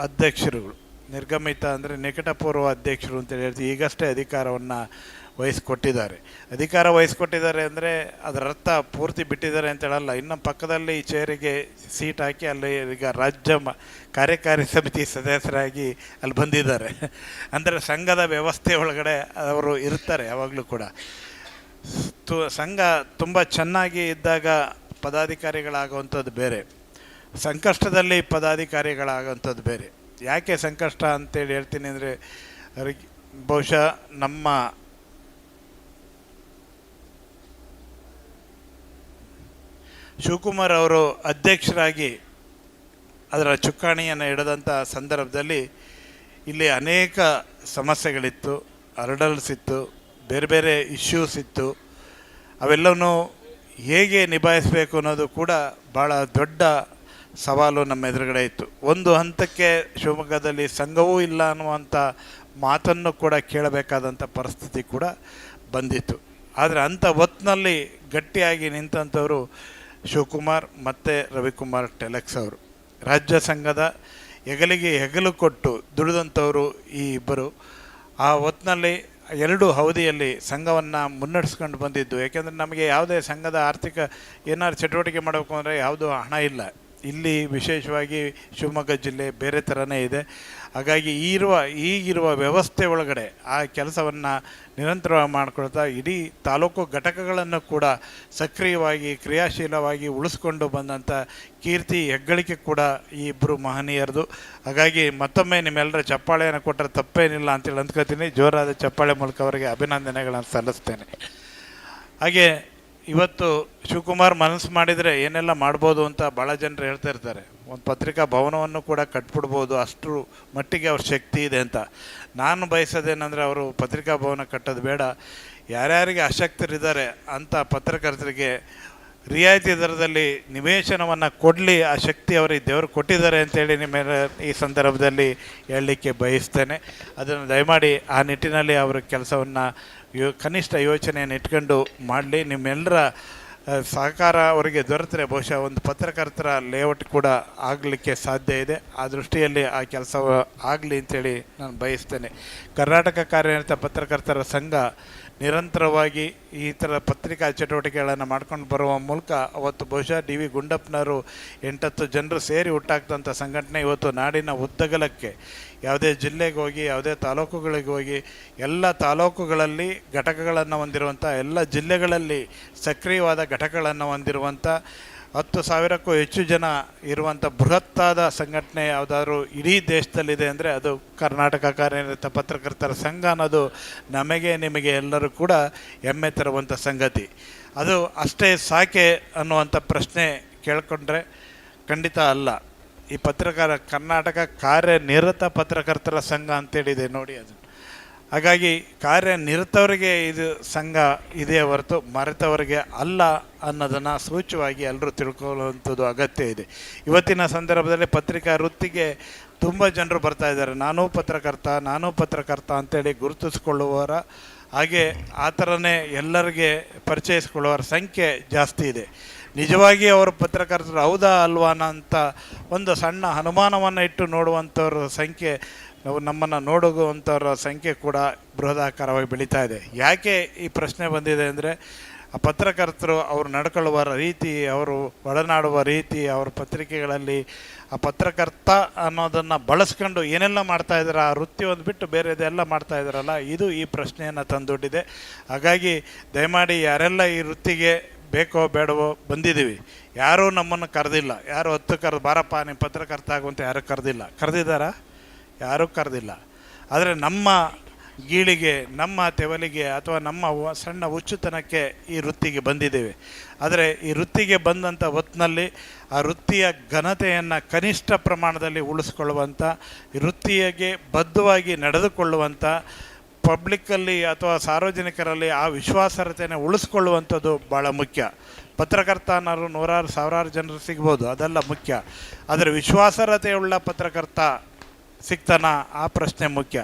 ಅಧ್ಯಕ್ಷರುಗಳು, ನಿರ್ಗಮಿತ ಅಂದರೆ ನಿಕಟಪೂರ್ವ ಅಧ್ಯಕ್ಷರು ಅಂತೇಳಿ ಹೇಳ್ತೀವಿ, ಈಗಷ್ಟೇ ಅಧಿಕಾರವನ್ನು ವಹಿಸ್ಕೊಟ್ಟಿದ್ದಾರೆ ಅಂದರೆ ಅದರ ಅರ್ಥ ಪೂರ್ತಿ ಬಿಟ್ಟಿದ್ದಾರೆ ಅಂತ ಹೇಳಲ್ಲ. ಇನ್ನು ಪಕ್ಕದಲ್ಲಿ ಈ ಚೇರಿಗೆ ಸೀಟ್ ಹಾಕಿ ಅಲ್ಲಿ ಈಗ ರಾಜ್ಯ ಕಾರ್ಯಕಾರಿ ಸಮಿತಿ ಸದಸ್ಯರಾಗಿ ಅಲ್ಲಿ ಬಂದಿದ್ದಾರೆ. ಅಂದರೆ ಸಂಘದ ವ್ಯವಸ್ಥೆ ಒಳಗಡೆ ಅವರು ಇರ್ತಾರೆ ಯಾವಾಗಲೂ ಕೂಡ. ಸಂಘ ತುಂಬ ಚೆನ್ನಾಗಿ ಇದ್ದಾಗ ಪದಾಧಿಕಾರಿಗಳಾಗುವಂಥದ್ದು ಬೇರೆ, ಸಂಕಷ್ಟದಲ್ಲಿ ಪದಾಧಿಕಾರಿಗಳಾಗುವಂಥದ್ದು ಬೇರೆ. ಯಾಕೆ ಸಂಕಷ್ಟ ಅಂತೇಳಿ ಹೇಳ್ತೀನಿ ಅಂದರೆ, ಬಹುಶಃ ನಮ್ಮ ಶಿವಕುಮಾರ್ ಅವರು ಅಧ್ಯಕ್ಷರಾಗಿ ಅದರ ಚುಕ್ಕಾಣಿಯನ್ನು ಹಿಡಿದಂಥ ಸಂದರ್ಭದಲ್ಲಿ ಇಲ್ಲಿ ಅನೇಕ ಸಮಸ್ಯೆಗಳಿತ್ತು, ಹರ್ಡಲ್ಸ್ ಇತ್ತು, ಬೇರೆ ಬೇರೆ ಇಶ್ಯೂಸ್ ಇತ್ತು. ಅವೆಲ್ಲವನ್ನೂ ಹೇಗೆ ನಿಭಾಯಿಸಬೇಕು ಅನ್ನೋದು ಕೂಡ ಭಾಳ ದೊಡ್ಡ ಸವಾಲು ನಮ್ಮ ಎದುರುಗಡೆ ಇತ್ತು. ಒಂದು ಹಂತಕ್ಕೆ ಶಿವಮೊಗ್ಗದಲ್ಲಿ ಸಂಘವೂ ಇಲ್ಲ ಅನ್ನುವಂಥ ಮಾತನ್ನು ಕೂಡ ಕೇಳಬೇಕಾದಂಥ ಪರಿಸ್ಥಿತಿ ಕೂಡ ಬಂದಿತ್ತು. ಆದರೆ ಅಂಥ ಹೊತ್ತಿನಲ್ಲಿ ಗಟ್ಟಿಯಾಗಿ ನಿಂತಂಥವರು ಶಿವಕುಮಾರ್ ಮತ್ತು ರವಿಕುಮಾರ್ ಟೆಲಕ್ಸ್ ಅವರು. ರಾಜ್ಯ ಸಂಘದ ಹೆಗಲಿಗೆ ಹೆಗಲು ಕೊಟ್ಟು ದುಡಿದಂಥವರು ಈ ಇಬ್ಬರು. ಆ ಹೊತ್ತಿನಲ್ಲಿ ಎರಡು ಅವಧಿಯಲ್ಲಿ ಸಂಘವನ್ನು ಮುನ್ನಡೆಸ್ಕೊಂಡು ಬಂದಿದ್ದು. ಏಕೆಂದರೆ ನಮಗೆ ಯಾವುದೇ ಸಂಘದ ಆರ್ಥಿಕ ಏನಾದ್ರು ಚಟುವಟಿಕೆ ಮಾಡಬೇಕು ಅಂದರೆ ಯಾವುದೂ ಹಣ ಇಲ್ಲ. ಇಲ್ಲಿ ವಿಶೇಷವಾಗಿ ಶಿವಮೊಗ್ಗ ಜಿಲ್ಲೆ ಬೇರೆ ಥರನೇ ಇದೆ. ಹಾಗಾಗಿ ಈಗಿರುವ ವ್ಯವಸ್ಥೆ ಒಳಗಡೆ ಆ ಕೆಲಸವನ್ನು ನಿರಂತರವಾಗಿ ಮಾಡಿಕೊಳ್ತಾ ಇಡೀ ತಾಲೂಕು ಘಟಕಗಳನ್ನು ಕೂಡ ಸಕ್ರಿಯವಾಗಿ ಕ್ರಿಯಾಶೀಲವಾಗಿ ಉಳಿಸ್ಕೊಂಡು ಬಂದಂಥ ಕೀರ್ತಿ ಹೆಗ್ಗಳಿಕೆ ಕೂಡ ಈ ಇಬ್ಬರು ಮಹನೀಯರದು. ಹಾಗಾಗಿ ಮತ್ತೊಮ್ಮೆ ನಿಮ್ಮೆಲ್ಲರ ಚಪ್ಪಾಳೆಯನ್ನು ಕೊಟ್ಟರೆ ತಪ್ಪೇನಿಲ್ಲ ಅಂತೇಳಿ ಅಂದ್ಕೋತೀನಿ. ಜೋರಾದ ಚಪ್ಪಾಳೆ ಮೂಲಕ ಅವರಿಗೆ ಅಭಿನಂದನೆಗಳನ್ನು ಸಲ್ಲಿಸ್ತೇನೆ. ಹಾಗೆ ಇವತ್ತು ಶಿವಕುಮಾರ್ ಮನಸ್ಸು ಮಾಡಿದರೆ ಏನೆಲ್ಲ ಮಾಡ್ಬೋದು ಅಂತ ಭಾಳ ಜನರು ಹೇಳ್ತಾ ಇರ್ತಾರೆ. ಒಂದು ಪತ್ರಿಕಾ ಭವನವನ್ನು ಕೂಡ ಕಟ್ಬಿಡ್ಬೋದು, ಅಷ್ಟರ ಮಟ್ಟಿಗೆ ಅವ್ರ ಶಕ್ತಿ ಇದೆ ಅಂತ. ನಾನು ಬಯಸೋದೇನೆಂದರೆ ಅವರು ಪತ್ರಿಕಾ ಭವನ ಕಟ್ಟೋದು ಬೇಡ, ಯಾರ್ಯಾರಿಗೆ ಅಶಕ್ತರಿದ್ದಾರೆ ಅಂಥ ಪತ್ರಕರ್ತರಿಗೆ ರಿಯಾಯಿತಿ ದರದಲ್ಲಿ ನಿವೇಶನವನ್ನು ಕೊಡಲಿ, ಆ ಶಕ್ತಿ ಅವರಿಗೆ ದೇವರು ಕೊಟ್ಟಿದ್ದಾರೆ ಅಂತೇಳಿ ನಿಮ್ಮ ಈ ಸಂದರ್ಭದಲ್ಲಿ ಹೇಳಲಿಕ್ಕೆ ಬಯಸ್ತೇನೆ. ಅದನ್ನು ದಯಮಾಡಿ ಆ ನಿಟ್ಟಿನಲ್ಲಿ ಅವರ ಕೆಲಸವನ್ನು ಕನಿಷ್ಠ ಯೋಚನೆಯನ್ನು ಇಟ್ಕೊಂಡು ಮಾಡಲಿ. ನಿಮ್ಮೆಲ್ಲರ ಸಹಕಾರ ಅವರಿಗೆ ದೊರೆತರೆ ಬಹುಶಃ ಒಂದು ಪತ್ರಕರ್ತರ ಲೇಔಟ್ ಕೂಡ ಆಗಲಿಕ್ಕೆ ಸಾಧ್ಯ ಇದೆ. ಆ ದೃಷ್ಟಿಯಲ್ಲಿ ಆ ಕೆಲಸ ಆಗಲಿ ಅಂತೇಳಿ ನಾನು ಬಯಸ್ತೇನೆ. ಕರ್ನಾಟಕ ಕಾರ್ಯನಿರತ ಪತ್ರಕರ್ತರ ಸಂಘ ನಿರಂತರವಾಗಿ ಈ ಥರ ಪತ್ರಿಕಾ ಚಟುವಟಿಕೆಗಳನ್ನು ಮಾಡ್ಕೊಂಡು ಬರುವ ಮೂಲಕ ಅವತ್ತು ಬಹುಶಃ ಡಿ.ವಿ. ಗುಂಡಪ್ಪನವರು 8-10 ಜನರು ಸೇರಿ ಹುಟ್ಟಾಕ್ತಂಥ ಸಂಘಟನೆ ಇವತ್ತು ನಾಡಿನ ಉದ್ದಗಲಕ್ಕೆ ಯಾವುದೇ ಜಿಲ್ಲೆಗೆ ಹೋಗಿ ಯಾವುದೇ ತಾಲೂಕುಗಳಿಗೆ ಹೋಗಿ ಎಲ್ಲ ತಾಲೂಕುಗಳಲ್ಲಿ ಘಟಕಗಳನ್ನು ಹೊಂದಿರುವಂಥ, ಎಲ್ಲ ಜಿಲ್ಲೆಗಳಲ್ಲಿ ಸಕ್ರಿಯವಾದ ಘಟಕಗಳನ್ನು ಹೊಂದಿರುವಂಥ 10,000ಕ್ಕೂ ಹೆಚ್ಚು ಜನ ಇರುವಂಥ ಬೃಹತ್ತಾದ ಸಂಘಟನೆ ಯಾವುದಾದ್ರೂ ಇಡೀ ದೇಶದಲ್ಲಿದೆ ಅಂದರೆ ಅದು ಕರ್ನಾಟಕ ಕಾರ್ಯನಿರತ ಪತ್ರಕರ್ತರ ಸಂಘ ಅನ್ನೋದು ನಮಗೆ ನಿಮಗೆ ಎಲ್ಲರೂ ಕೂಡ ಹೆಮ್ಮೆ ತರುವಂಥ ಸಂಗತಿ. ಅದು ಅಷ್ಟೇ ಸಾಕೆ ಅನ್ನುವಂಥ ಪ್ರಶ್ನೆ ಕೇಳಿಕೊಂಡ್ರೆ ಖಂಡಿತ ಅಲ್ಲ. ಈ ಕರ್ನಾಟಕ ಕಾರ್ಯನಿರತ ಪತ್ರಕರ್ತರ ಸಂಘ ಅಂತೇಳಿದೆ ನೋಡಿ. ಅದು ಹಾಗಾಗಿ ಕಾರ್ಯನಿರತವರಿಗೆ ಇದು ಸಂಘ ಇದೆಯೇ ಹೊರತು ಮರೆತವರಿಗೆ ಅಲ್ಲ ಅನ್ನೋದನ್ನು ಸೂಚ್ಯವಾಗಿ ಎಲ್ಲರೂ ತಿಳ್ಕೊಳ್ಳುವಂಥದ್ದು ಅಗತ್ಯ ಇದೆ. ಇವತ್ತಿನ ಸಂದರ್ಭದಲ್ಲಿ ಪತ್ರಿಕಾ ವೃತ್ತಿಗೆ ತುಂಬ ಜನರು ಬರ್ತಾಯಿದ್ದಾರೆ. ನಾನೂ ಪತ್ರಕರ್ತ ಅಂತೇಳಿ ಗುರುತಿಸ್ಕೊಳ್ಳುವವರ ಹಾಗೆ ಆ ಥರನೇ ಎಲ್ಲರಿಗೆ ಪರಿಚಯಿಸ್ಕೊಳ್ಳುವವರ ಸಂಖ್ಯೆ ಜಾಸ್ತಿ ಇದೆ. ನಿಜವಾಗಿ ಅವರು ಪತ್ರಕರ್ತರು ಹೌದಾ ಅಲ್ವಾ ಅಂತ ಒಂದು ಸಣ್ಣ ಅನುಮಾನವನ್ನು ಇಟ್ಟು ನೋಡುವಂಥವ್ರ ಸಂಖ್ಯೆ, ನಮ್ಮನ್ನು ನೋಡುವಂಥವ್ರ ಸಂಖ್ಯೆ ಕೂಡ ಬೃಹದಾಕಾರವಾಗಿ ಬೆಳೀತಾ ಇದೆ. ಯಾಕೆ ಈ ಪ್ರಶ್ನೆ ಬಂದಿದೆ ಅಂದರೆ, ಆ ಪತ್ರಕರ್ತರು ಅವರು ನಡ್ಕೊಳ್ಳುವ ರೀತಿ, ಅವರು ಒಡನಾಡುವ ರೀತಿ, ಅವರ ಪತ್ರಿಕೆಗಳಲ್ಲಿ ಆ ಪತ್ರಕರ್ತ ಅನ್ನೋದನ್ನು ಬಳಸ್ಕೊಂಡು ಏನೆಲ್ಲ ಮಾಡ್ತಾಯಿದ್ದಾರೆ, ಆ ವೃತ್ತಿ ಒಂದು ಬಿಟ್ಟು ಬೇರೆದೆಲ್ಲ ಮಾಡ್ತಾಯಿದ್ದಾರಲ್ಲ, ಇದು ಈ ಪ್ರಶ್ನೆಯನ್ನು ತಂದೊಡ್ಡಿದೆ. ಹಾಗಾಗಿ ದಯಮಾಡಿ ಯಾರೆಲ್ಲ ಈ ವೃತ್ತಿಗೆ ಬೇಕೋ ಬೇಡವೋ ಬಂದಿದ್ದೀವಿ, ಯಾರೂ ನಮ್ಮನ್ನು ಕರೆದಿಲ್ಲ. ಯಾರು 10 ಬಾರಪ್ಪ ನೀವು ಪತ್ರಕರ್ತ ಆಗುವಂತ ಯಾರೂ ಕರೆದಿದ್ದಾರಾ? ಯಾರೂ ಕರೆದಿಲ್ಲ. ಆದರೆ ನಮ್ಮ ಗೀಳಿಗೆ, ನಮ್ಮ ತೆವಲಿಗೆ ಅಥವಾ ನಮ್ಮ ಸಣ್ಣ ಹುಚ್ಚುತನಕ್ಕೆ ಈ ವೃತ್ತಿಗೆ ಬಂದಿದ್ದೇವೆ. ಆದರೆ ಈ ವೃತ್ತಿಗೆ ಬಂದಂಥ ಹೊತ್ತಿನಲ್ಲಿ ಆ ವೃತ್ತಿಯ ಘನತೆಯನ್ನು ಕನಿಷ್ಠ ಪ್ರಮಾಣದಲ್ಲಿ ಉಳಿಸ್ಕೊಳ್ಳುವಂಥ, ವೃತ್ತಿಗೆ ಬದ್ಧವಾಗಿ ನಡೆದುಕೊಳ್ಳುವಂಥ, ಪಬ್ಲಿಕ್ಕಲ್ಲಿ ಅಥವಾ ಸಾರ್ವಜನಿಕರಲ್ಲಿ ಆ ವಿಶ್ವಾಸಾರ್ಹತೆಯನ್ನು ಉಳಿಸ್ಕೊಳ್ಳುವಂಥದ್ದು ಭಾಳ ಮುಖ್ಯ. ಪತ್ರಕರ್ತ ಅನ್ನೋರು 100,000 ಜನರು ಸಿಗ್ಬೋದು, ಅದೆಲ್ಲ ಮುಖ್ಯ. ಆದರೆ ವಿಶ್ವಾಸಾರ್ಹತೆಯುಳ್ಳ ಪತ್ರಕರ್ತ ಸಿಗ್ತಾನ, ಆ ಪ್ರಶ್ನೆ ಮುಖ್ಯ.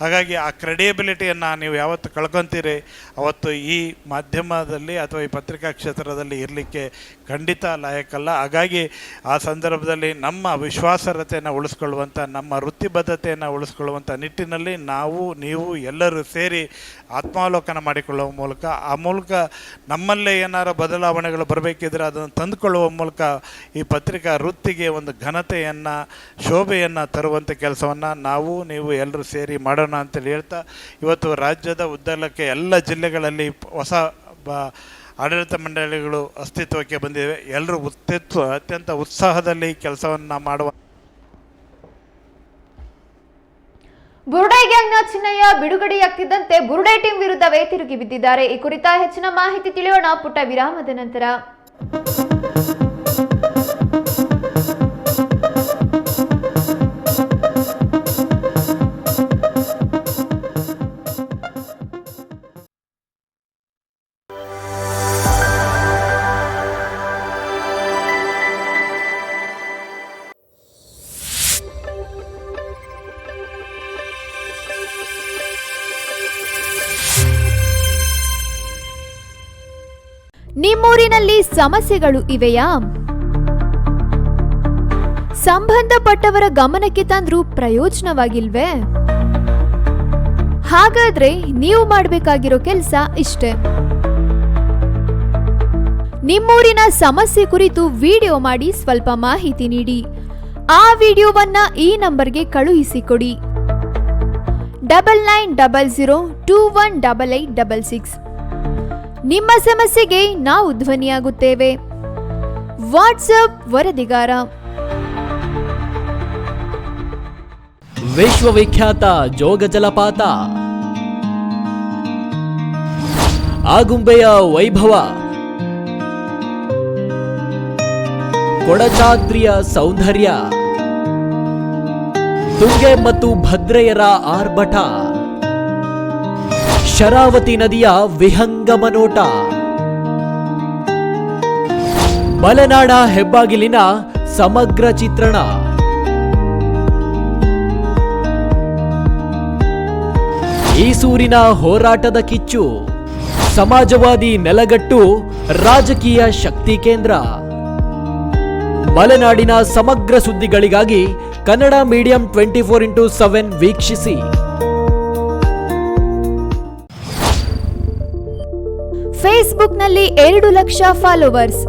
ಹಾಗಾಗಿ ಆ ಕ್ರೆಡಿಬಿಲಿಟಿಯನ್ನು ನೀವು ಯಾವತ್ತು ಕಳ್ಕೊತೀರಿ ಅವತ್ತು ಈ ಮಾಧ್ಯಮದಲ್ಲಿ ಅಥವಾ ಈ ಪತ್ರಿಕಾ ಕ್ಷೇತ್ರದಲ್ಲಿ ಇರಲಿಕ್ಕೆ ಖಂಡಿತ ಲಾಯಕಲ್ಲ. ಹಾಗಾಗಿ ಆ ಸಂದರ್ಭದಲ್ಲಿ ನಮ್ಮ ವಿಶ್ವಾಸಾರ್ಹತೆಯನ್ನು ಉಳಿಸ್ಕೊಳ್ಳುವಂಥ, ನಮ್ಮ ವೃತ್ತಿಬದ್ಧತೆಯನ್ನು ಉಳಿಸ್ಕೊಳ್ಳುವಂಥ ನಿಟ್ಟಿನಲ್ಲಿ ನಾವು ನೀವು ಎಲ್ಲರೂ ಸೇರಿ ಆತ್ಮಾವಲೋಕನ ಮಾಡಿಕೊಳ್ಳುವ ಮೂಲಕ, ಆ ಮೂಲಕ ನಮ್ಮಲ್ಲೇ ಏನಾರು ಬದಲಾವಣೆಗಳು ಬರಬೇಕಿದ್ರೆ ಅದನ್ನು ತಂದುಕೊಳ್ಳುವ ಮೂಲಕ ಈ ಪತ್ರಿಕಾ ವೃತ್ತಿಗೆ ಒಂದು ಘನತೆಯನ್ನು, ಶೋಭೆಯನ್ನು ತರುವಂಥ ಕೆಲಸವನ್ನು ನಾವು ನೀವು ಎಲ್ಲರೂ ಸೇರಿ ಮಾಡೋಣ ಅಂತೇಳಿ ಹೇಳ್ತಾ, ಇವತ್ತು ರಾಜ್ಯದ ಉದ್ದಗಲಕ್ಕೆ ಎಲ್ಲ ಜಿಲ್ಲೆಗಳಲ್ಲಿ ಹೊಸ ಆಡಳಿತ ಮಂಡಳಿಗಳು ಅಸ್ತಿತ್ವಕ್ಕೆ ಬಂದಿವೆ. ಎಲ್ಲರೂ ಅತ್ಯಂತ ಉತ್ಸಾಹದಲ್ಲಿ ಕೆಲಸವನ್ನು ಮಾಡುವ. ಬುರುಡೈ ಗ್ಯಾಂಗ್ನ ಚಿನ್ನಯ್ಯ ಬಿಡುಗಡೆಯಾಗ್ತಿದ್ದಂತೆ ಬುರುಡೈ ಟೀಮ್ ವಿರುದ್ಧವೇ ತಿರುಗಿ ಬಿದ್ದಿದ್ದಾರೆ. ಈ ಕುರಿತ ಹೆಚ್ಚಿನ ಮಾಹಿತಿ ತಿಳಿಯೋಣ ಪುಟ್ಟ ವಿರಾಮದ ನಂತರ. ನಿಮ್ಮೂರಿನಲ್ಲಿ ಸಮಸ್ಯೆಗಳು ಇವೆಯಾ? ಸಂಬಂಧಪಟ್ಟವರ ಗಮನಕ್ಕೆ ತಂದ್ರೂ ಪ್ರಯೋಜನವಾಗಿಲ್ವೇ? ಹಾಗಾದ್ರೆ ನೀವು ಮಾಡಬೇಕಾಗಿರೋ ಕೆಲಸ ಇಷ್ಟೇ. ನಿಮ್ಮೂರಿನ ಸಮಸ್ಯೆ ಕುರಿತು ವಿಡಿಯೋ ಮಾಡಿ ಸ್ವಲ್ಪ ಮಾಹಿತಿ ನೀಡಿ. ಆ ವಿಡಿಯೋವನ್ನ ಈ ನಂಬರ್ಗೆ ಕಳುಹಿಸಿಕೊಡಿ. 9900218866. ನಿಮ್ಮ ಸಮಸ್ಯೆಗೆ ನಾವು ಧ್ವನಿಯಾಗುತ್ತೇವೆ. ವಾಟ್ಸ್ಆಪ್ ವರದಿಗಾರ. ವಿಶ್ವವಿಖ್ಯಾತ ಜೋಗ ಜಲಪಾತ, ಆಗುಂಬೆಯ ವೈಭವ, ಕೊಡಚಾದ್ರಿಯ ಸೌಂದರ್ಯ, ತುಂಗೆ ಮತ್ತು ಭದ್ರೆಯರ ಆರ್ಭಟ, ಶರಾವತಿ ನದಿಯ ವಿಹಂಗಮ ನೋಟ, ಮಲೆನಾಡ ಹೆಬ್ಬಾಗಿಲಿನ ಸಮಗ್ರ ಚಿತ್ರಣ. ಈಸೂರಿನ ಹೋರಾಟದ ಕಿಚ್ಚು, ಸಮಾಜವಾದಿ ನೆಲಗಟ್ಟು, ರಾಜಕೀಯ ಶಕ್ತಿ ಕೇಂದ್ರ. ಮಲೆನಾಡಿನ ಸಮಗ್ರ ಸುದ್ದಿಗಳಿಗಾಗಿ ಕನ್ನಡ ಮೀಡಿಯಂ 24x7 ವೀಕ್ಷಿಸಿ. ಫೇಸ್ಬುಕ್ನಲ್ಲಿ 2 ಲಕ್ಷ ಫಾಲೋವರ್ಸ್,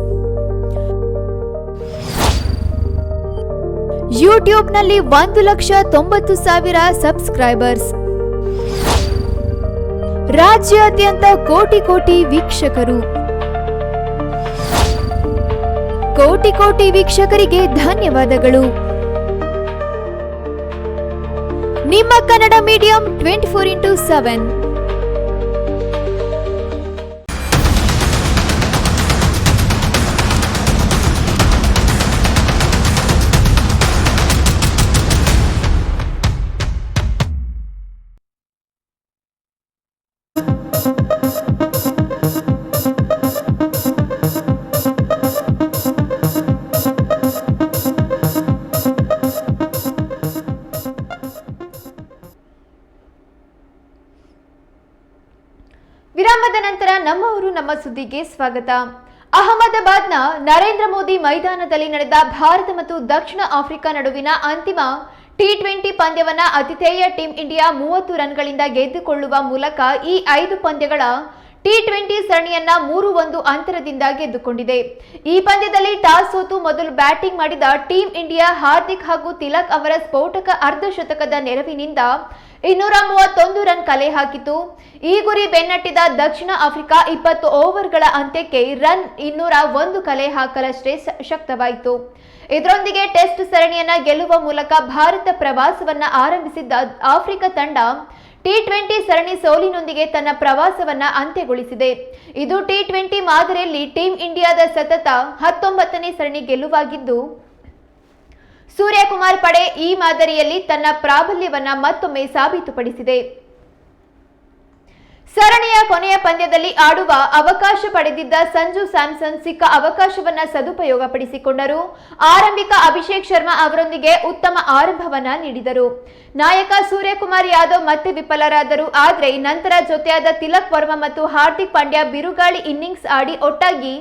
ಯೂಟ್ಯೂಬ್ನಲ್ಲಿ 1,90,000 ಸಬ್ಸ್ಕ್ರೈಬರ್ಸ್, ರಾಜ್ಯಾದ್ಯಂತ ಕೋಟಿ ವೀಕ್ಷಕರು. ಕೋಟಿ ವೀಕ್ಷಕರಿಗೆ ಧನ್ಯವಾದಗಳು. ನಿಮ್ಮ ಕನ್ನಡ ಮೀಡಿಯಂ 24x7. ವಿರಾಮದ ನಂತರ ನಮ್ಮವರು ನಮ್ಮ ಸುದ್ದಿಗೆ ಸ್ವಾಗತ. ಅಹಮದಾಬಾದ್ನ ನರೇಂದ್ರ ಮೋದಿ ಮೈದಾನದಲ್ಲಿ ನಡೆದ ಭಾರತ ಮತ್ತು ದಕ್ಷಿಣ ಆಫ್ರಿಕಾ ನಡುವಿನ ಅಂತಿಮ T20 ಪಂದ್ಯವನ್ನ ಆತಿಥೇಯ ಟೀಂ ಇಂಡಿಯಾ 30 ರನ್ಗಳಿಂದ ಗೆದ್ದುಕೊಳ್ಳುವ ಮೂಲಕ ಈ 5 ಪಂದ್ಯಗಳ T20 ಸರಣಿಯನ್ನ 3-1 ಅಂತರದಿಂದ ಗೆದ್ದುಕೊಂಡಿದೆ. ಈ ಪಂದ್ಯದಲ್ಲಿ ಟಾಸ್ ಸೋತು ಮೊದಲು ಬ್ಯಾಟಿಂಗ್ ಮಾಡಿದ ಟೀಂ ಇಂಡಿಯಾ ಹಾರ್ದಿಕ್ ಹಾಗೂ ತಿಲಕ್ ಅವರ ಸ್ಫೋಟಕ ಅರ್ಧಶತಕದ ನೆರವಿನಿಂದ 231 ರನ್ ಕಲೆ ಹಾಕಿತು. ಈ ಗುರಿ ಬೆನ್ನಟ್ಟಿದ ದಕ್ಷಿಣ ಆಫ್ರಿಕಾ 20 ಓವರ್ಗಳ ಅಂತ್ಯಕ್ಕೆ ರನ್ 201 ಕಲೆ ಹಾಕಲಷ್ಟೇ ಶಕ್ತವಾಯಿತು. ಇದರೊಂದಿಗೆ ಟೆಸ್ಟ್ ಸರಣಿಯನ್ನ ಗೆಲ್ಲುವ ಮೂಲಕ ಭಾರತ ಪ್ರವಾಸವನ್ನ ಆರಂಭಿಸಿದ್ದ ಆಫ್ರಿಕಾ ತಂಡ T20 ಸರಣಿ ಸೋಲಿನೊಂದಿಗೆ ತನ್ನ ಪ್ರವಾಸವನ್ನ ಅಂತ್ಯಗೊಳಿಸಿದೆ. ಇದು T20 ಮಾದರಿಯಲ್ಲಿ ಟೀಂ ಇಂಡಿಯಾದ ಸತತ 19ನೇ ಸರಣಿ ಗೆಲುವಾಗಿದ್ದು, ಸೂರ್ಯಕುಮಾರ್ ಪಡೆ ಈ ಮಾದರಿಯಲ್ಲಿ ತನ್ನ ಪ್ರಾಬಲ್ಯವನ್ನ ಮತ್ತೊಮ್ಮೆ ಸಾಬೀತುಪಡಿಸಿದೆ. ಸರಣಿಯ ಕೊನೆಯ ಪಂದ್ಯದಲ್ಲಿ ಆಡುವ ಅವಕಾಶ ಪಡೆದಿದ್ದ ಸಂಜು ಸ್ಯಾಮ್ಸನ್ ಸಿಕ್ಕ ಅವಕಾಶವನ್ನ ಸದುಪಯೋಗಪಡಿಸಿಕೊಂಡರು. ಆರಂಭಿಕ ಅಭಿಷೇಕ್ ಶರ್ಮಾ ಅವರೊಂದಿಗೆ ಉತ್ತಮ ಆರಂಭವನ್ನ ನೀಡಿದರು. ನಾಯಕ ಸೂರ್ಯಕುಮಾರ್ ಯಾದವ್ ಮತ್ತೆ ವಿಫಲರಾದರು. ಆದರೆ ನಂತರ ಜೊತೆಯಾದ ತಿಲಕ್ ವರ್ಮಾ ಮತ್ತು ಹಾರ್ದಿಕ್ ಪಾಂಡ್ಯ ಬಿರುಗಾಳಿ ಇನ್ನಿಂಗ್ಸ್ ಆಡಿ ಒಟ್ಟಾಗಿ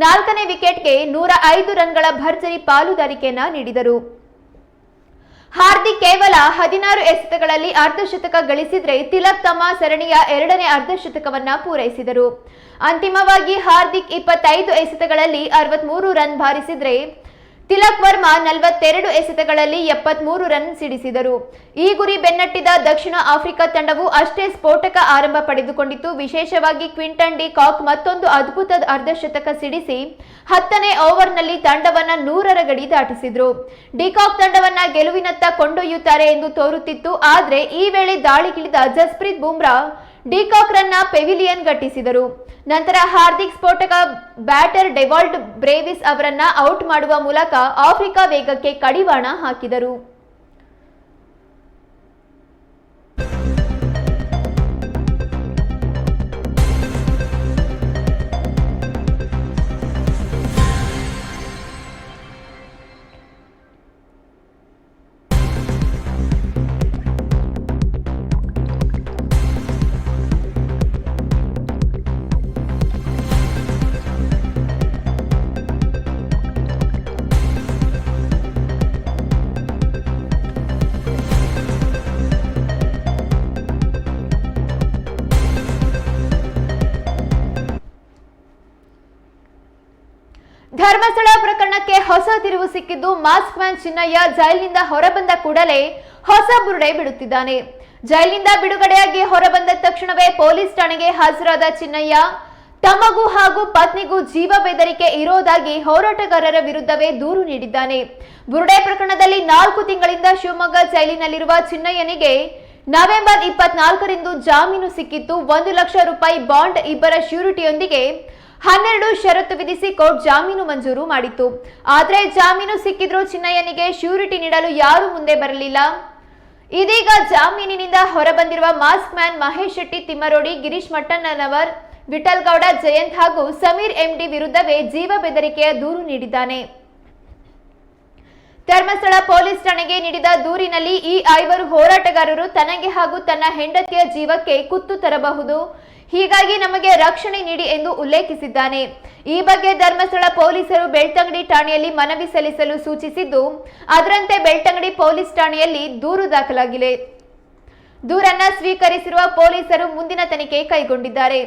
4ನೇ ವಿಕೆಟ್ಗೆ 105 ರನ್ಗಳ ಭರ್ಜರಿ ಪಾಲುದಾರಿಕೆಯನ್ನ ನೀಡಿದರು. ಹಾರ್ದಿಕ್ ಕೇವಲ 16 ಎಸೆತಗಳಲ್ಲಿ ಅರ್ಧಶತಕ ಗಳಿಸಿದ್ರೆ ತಿಲಕ್ ತಮ್ಮ ಸರಣಿಯ 2ನೇ ಅರ್ಧಶತಕವನ್ನ ಪೂರೈಸಿದರು. ಅಂತಿಮವಾಗಿ ಹಾರ್ದಿಕ್ 25 ಎಸೆತಗಳಲ್ಲಿ 63 ರನ್ ಬಾರಿಸಿದ್ರೆ ತಿಲಕ್ ವರ್ಮಾ 42 ಎಸೆತಗಳಲ್ಲಿ 73 ರನ್ ಸಿಡಿಸಿದರು. ಈ ಗುರಿ ಬೆನ್ನಟ್ಟಿದ ದಕ್ಷಿಣ ಆಫ್ರಿಕಾ ತಂಡವು ಅಷ್ಟೇ ಸ್ಫೋಟಕ ಆರಂಭ ಪಡೆದುಕೊಂಡಿತು. ವಿಶೇಷವಾಗಿ ಕ್ವಿಂಟನ್ ಡಿ ಕಾಕ್ ಮತ್ತೊಂದು ಅದ್ಭುತ ಅರ್ಧಶತಕ ಸಿಡಿಸಿ 10ನೇ ಓವರ್ನಲ್ಲಿ ತಂಡವನ್ನ 100ರ ಗಡಿ ದಾಟಿಸಿದ್ರು. ಡಿಕಾಕ್ ತಂಡವನ್ನ ಗೆಲುವಿನತ್ತ ಕೊಂಡೊಯ್ಯುತ್ತಾರೆ ಎಂದು ತೋರುತ್ತಿತ್ತು. ಆದರೆ ಈ ವೇಳೆ ದಾಳಿಗಿಳಿದ ಜಸ್ಪ್ರೀತ್ ಬುಮ್ರಾ ಡಿಕಾಕ್ ರನ್ನ ಪೆವಿಲಿಯನ್ ಗಟ್ಟಿಸಿದರು. ನಂತರ ಹಾರ್ದಿಕ್ ಸ್ಫೋಟಕ ಬ್ಯಾಟರ್ ಡೆವಾಲ್ಡ್ ಬ್ರೇವಿಸ್ ಅವರನ್ನ ಔಟ್ ಮಾಡುವ ಮೂಲಕ ಆಫ್ರಿಕಾ ವೇಗಕ್ಕೆ ಕಡಿವಾಣ ಹಾಕಿದರು. ಧರ್ಮಸ್ಥಳ ಪ್ರಕರಣಕ್ಕೆ ಹೊಸ ತಿರುವು ಸಿಕ್ಕಿದ್ದು, ಮಾಸ್ಕ್ ಮ್ಯಾನ್ ಚಿನ್ನಯ್ಯ ಜೈಲಿನಿಂದ ಹೊರಬಂದ ಕೂಡಲೇ ಹೊಸ ಬುರುಡೆ ಬಿಡುತ್ತಿದ್ದಾನೆ. ಜೈಲಿನಿಂದ ಬಿಡುಗಡೆಯಾಗಿ ಹೊರಬಂದ ತಕ್ಷಣವೇ ಪೊಲೀಸ್ ಠಾಣೆಗೆ ಹಾಜರಾದ ಚಿನ್ನಯ್ಯ ತಮಗೂ ಹಾಗೂ ಪತ್ನಿಗೂ ಜೀವ ಬೆದರಿಕೆ ಇರೋದಾಗಿ ಹೋರಾಟಗಾರರ ವಿರುದ್ಧವೇ ದೂರು ನೀಡಿದ್ದಾನೆ. ಬುರುಡೆ ಪ್ರಕರಣದಲ್ಲಿ 4 ತಿಂಗಳಿಂದ ಶಿವಮೊಗ್ಗ ಜೈಲಿನಲ್ಲಿರುವ ಚಿನ್ನಯ್ಯನಿಗೆ ನವೆಂಬರ್ 24ರಂದು ಜಾಮೀನು ಸಿಕ್ಕಿತ್ತು. 1 ಲಕ್ಷ ರೂಪಾಯಿ ಬಾಂಡ್, 2 ಶ್ಯೂರಿಟಿಯೊಂದಿಗೆ 12 ಷರತ್ತು ವಿಧಿಸಿ ಕೋರ್ಟ್ ಜಾಮೀನು ಮಂಜೂರು ಮಾಡಿತ್ತು. ಆದರೆ ಜಾಮೀನು ಸಿಕ್ಕಿದ್ರೂ ಚಿನ್ನಯ್ಯನಿಗೆ ಶ್ಯೂರಿಟಿ ನೀಡಲು ಯಾರೂ ಮುಂದೆ ಬರಲಿಲ್ಲ. ಇದೀಗ ಜಾಮೀನಿನಿಂದ ಹೊರಬಂದಿರುವ ಮಾಸ್ಕ್ ಮ್ಯಾನ್ ಮಹೇಶ್ ಶೆಟ್ಟಿ, ತಿಮ್ಮರೋಡಿ, ಗಿರೀಶ್ ಮಟ್ಟಣ್ಣನವರ್, ವಿಠಲ್ ಗೌಡ ಜಯಂತ್ ಹಾಗೂ ಸಮೀರ್ ಎಂಡಿ ವಿರುದ್ಧವೇ ಜೀವ ಬೆದರಿಕೆಯ ದೂರು ನೀಡಿದ್ದಾನೆ. ಧರ್ಮಸ್ಥಳ ಪೊಲೀಸ್ ಠಾಣೆಗೆ ನೀಡಿದ ದೂರಿನಲ್ಲಿ ಈ ಐವರು ಹೋರಾಟಗಾರರು ತನಗೆ ಹಾಗೂ ತನ್ನ ಹೆಂಡತಿಯ ಜೀವಕ್ಕೆ ಕುತ್ತು ತರಬಹುದು, ಹೀಗಾಗಿ ನಮಗೆ ರಕ್ಷಣೆ ನೀಡಿ ಎಂದು ಉಲ್ಲೇಖಿಸಿದ್ದಾನೆ. ಈ ಬಗ್ಗೆ ಧರ್ಮಸ್ಥಳ ಪೊಲೀಸರು ಬೆಳ್ತಂಗಡಿ ಠಾಣೆಯಲ್ಲಿ ಮನವಿ ಸಲ್ಲಿಸಲು ಸೂಚಿಸಿದ್ದು, ಅದರಂತೆ ಬೆಳ್ತಂಗಡಿ ಪೊಲೀಸ್ ಠಾಣೆಯಲ್ಲಿ ದೂರು ದಾಖಲಾಗಿದೆ. ದೂರನ್ನ ಸ್ವೀಕರಿಸಿರುವ ಪೊಲೀಸರು ಮುಂದಿನ ತನಿಖೆ ಕೈಗೊಂಡಿದ್ದಾರೆ.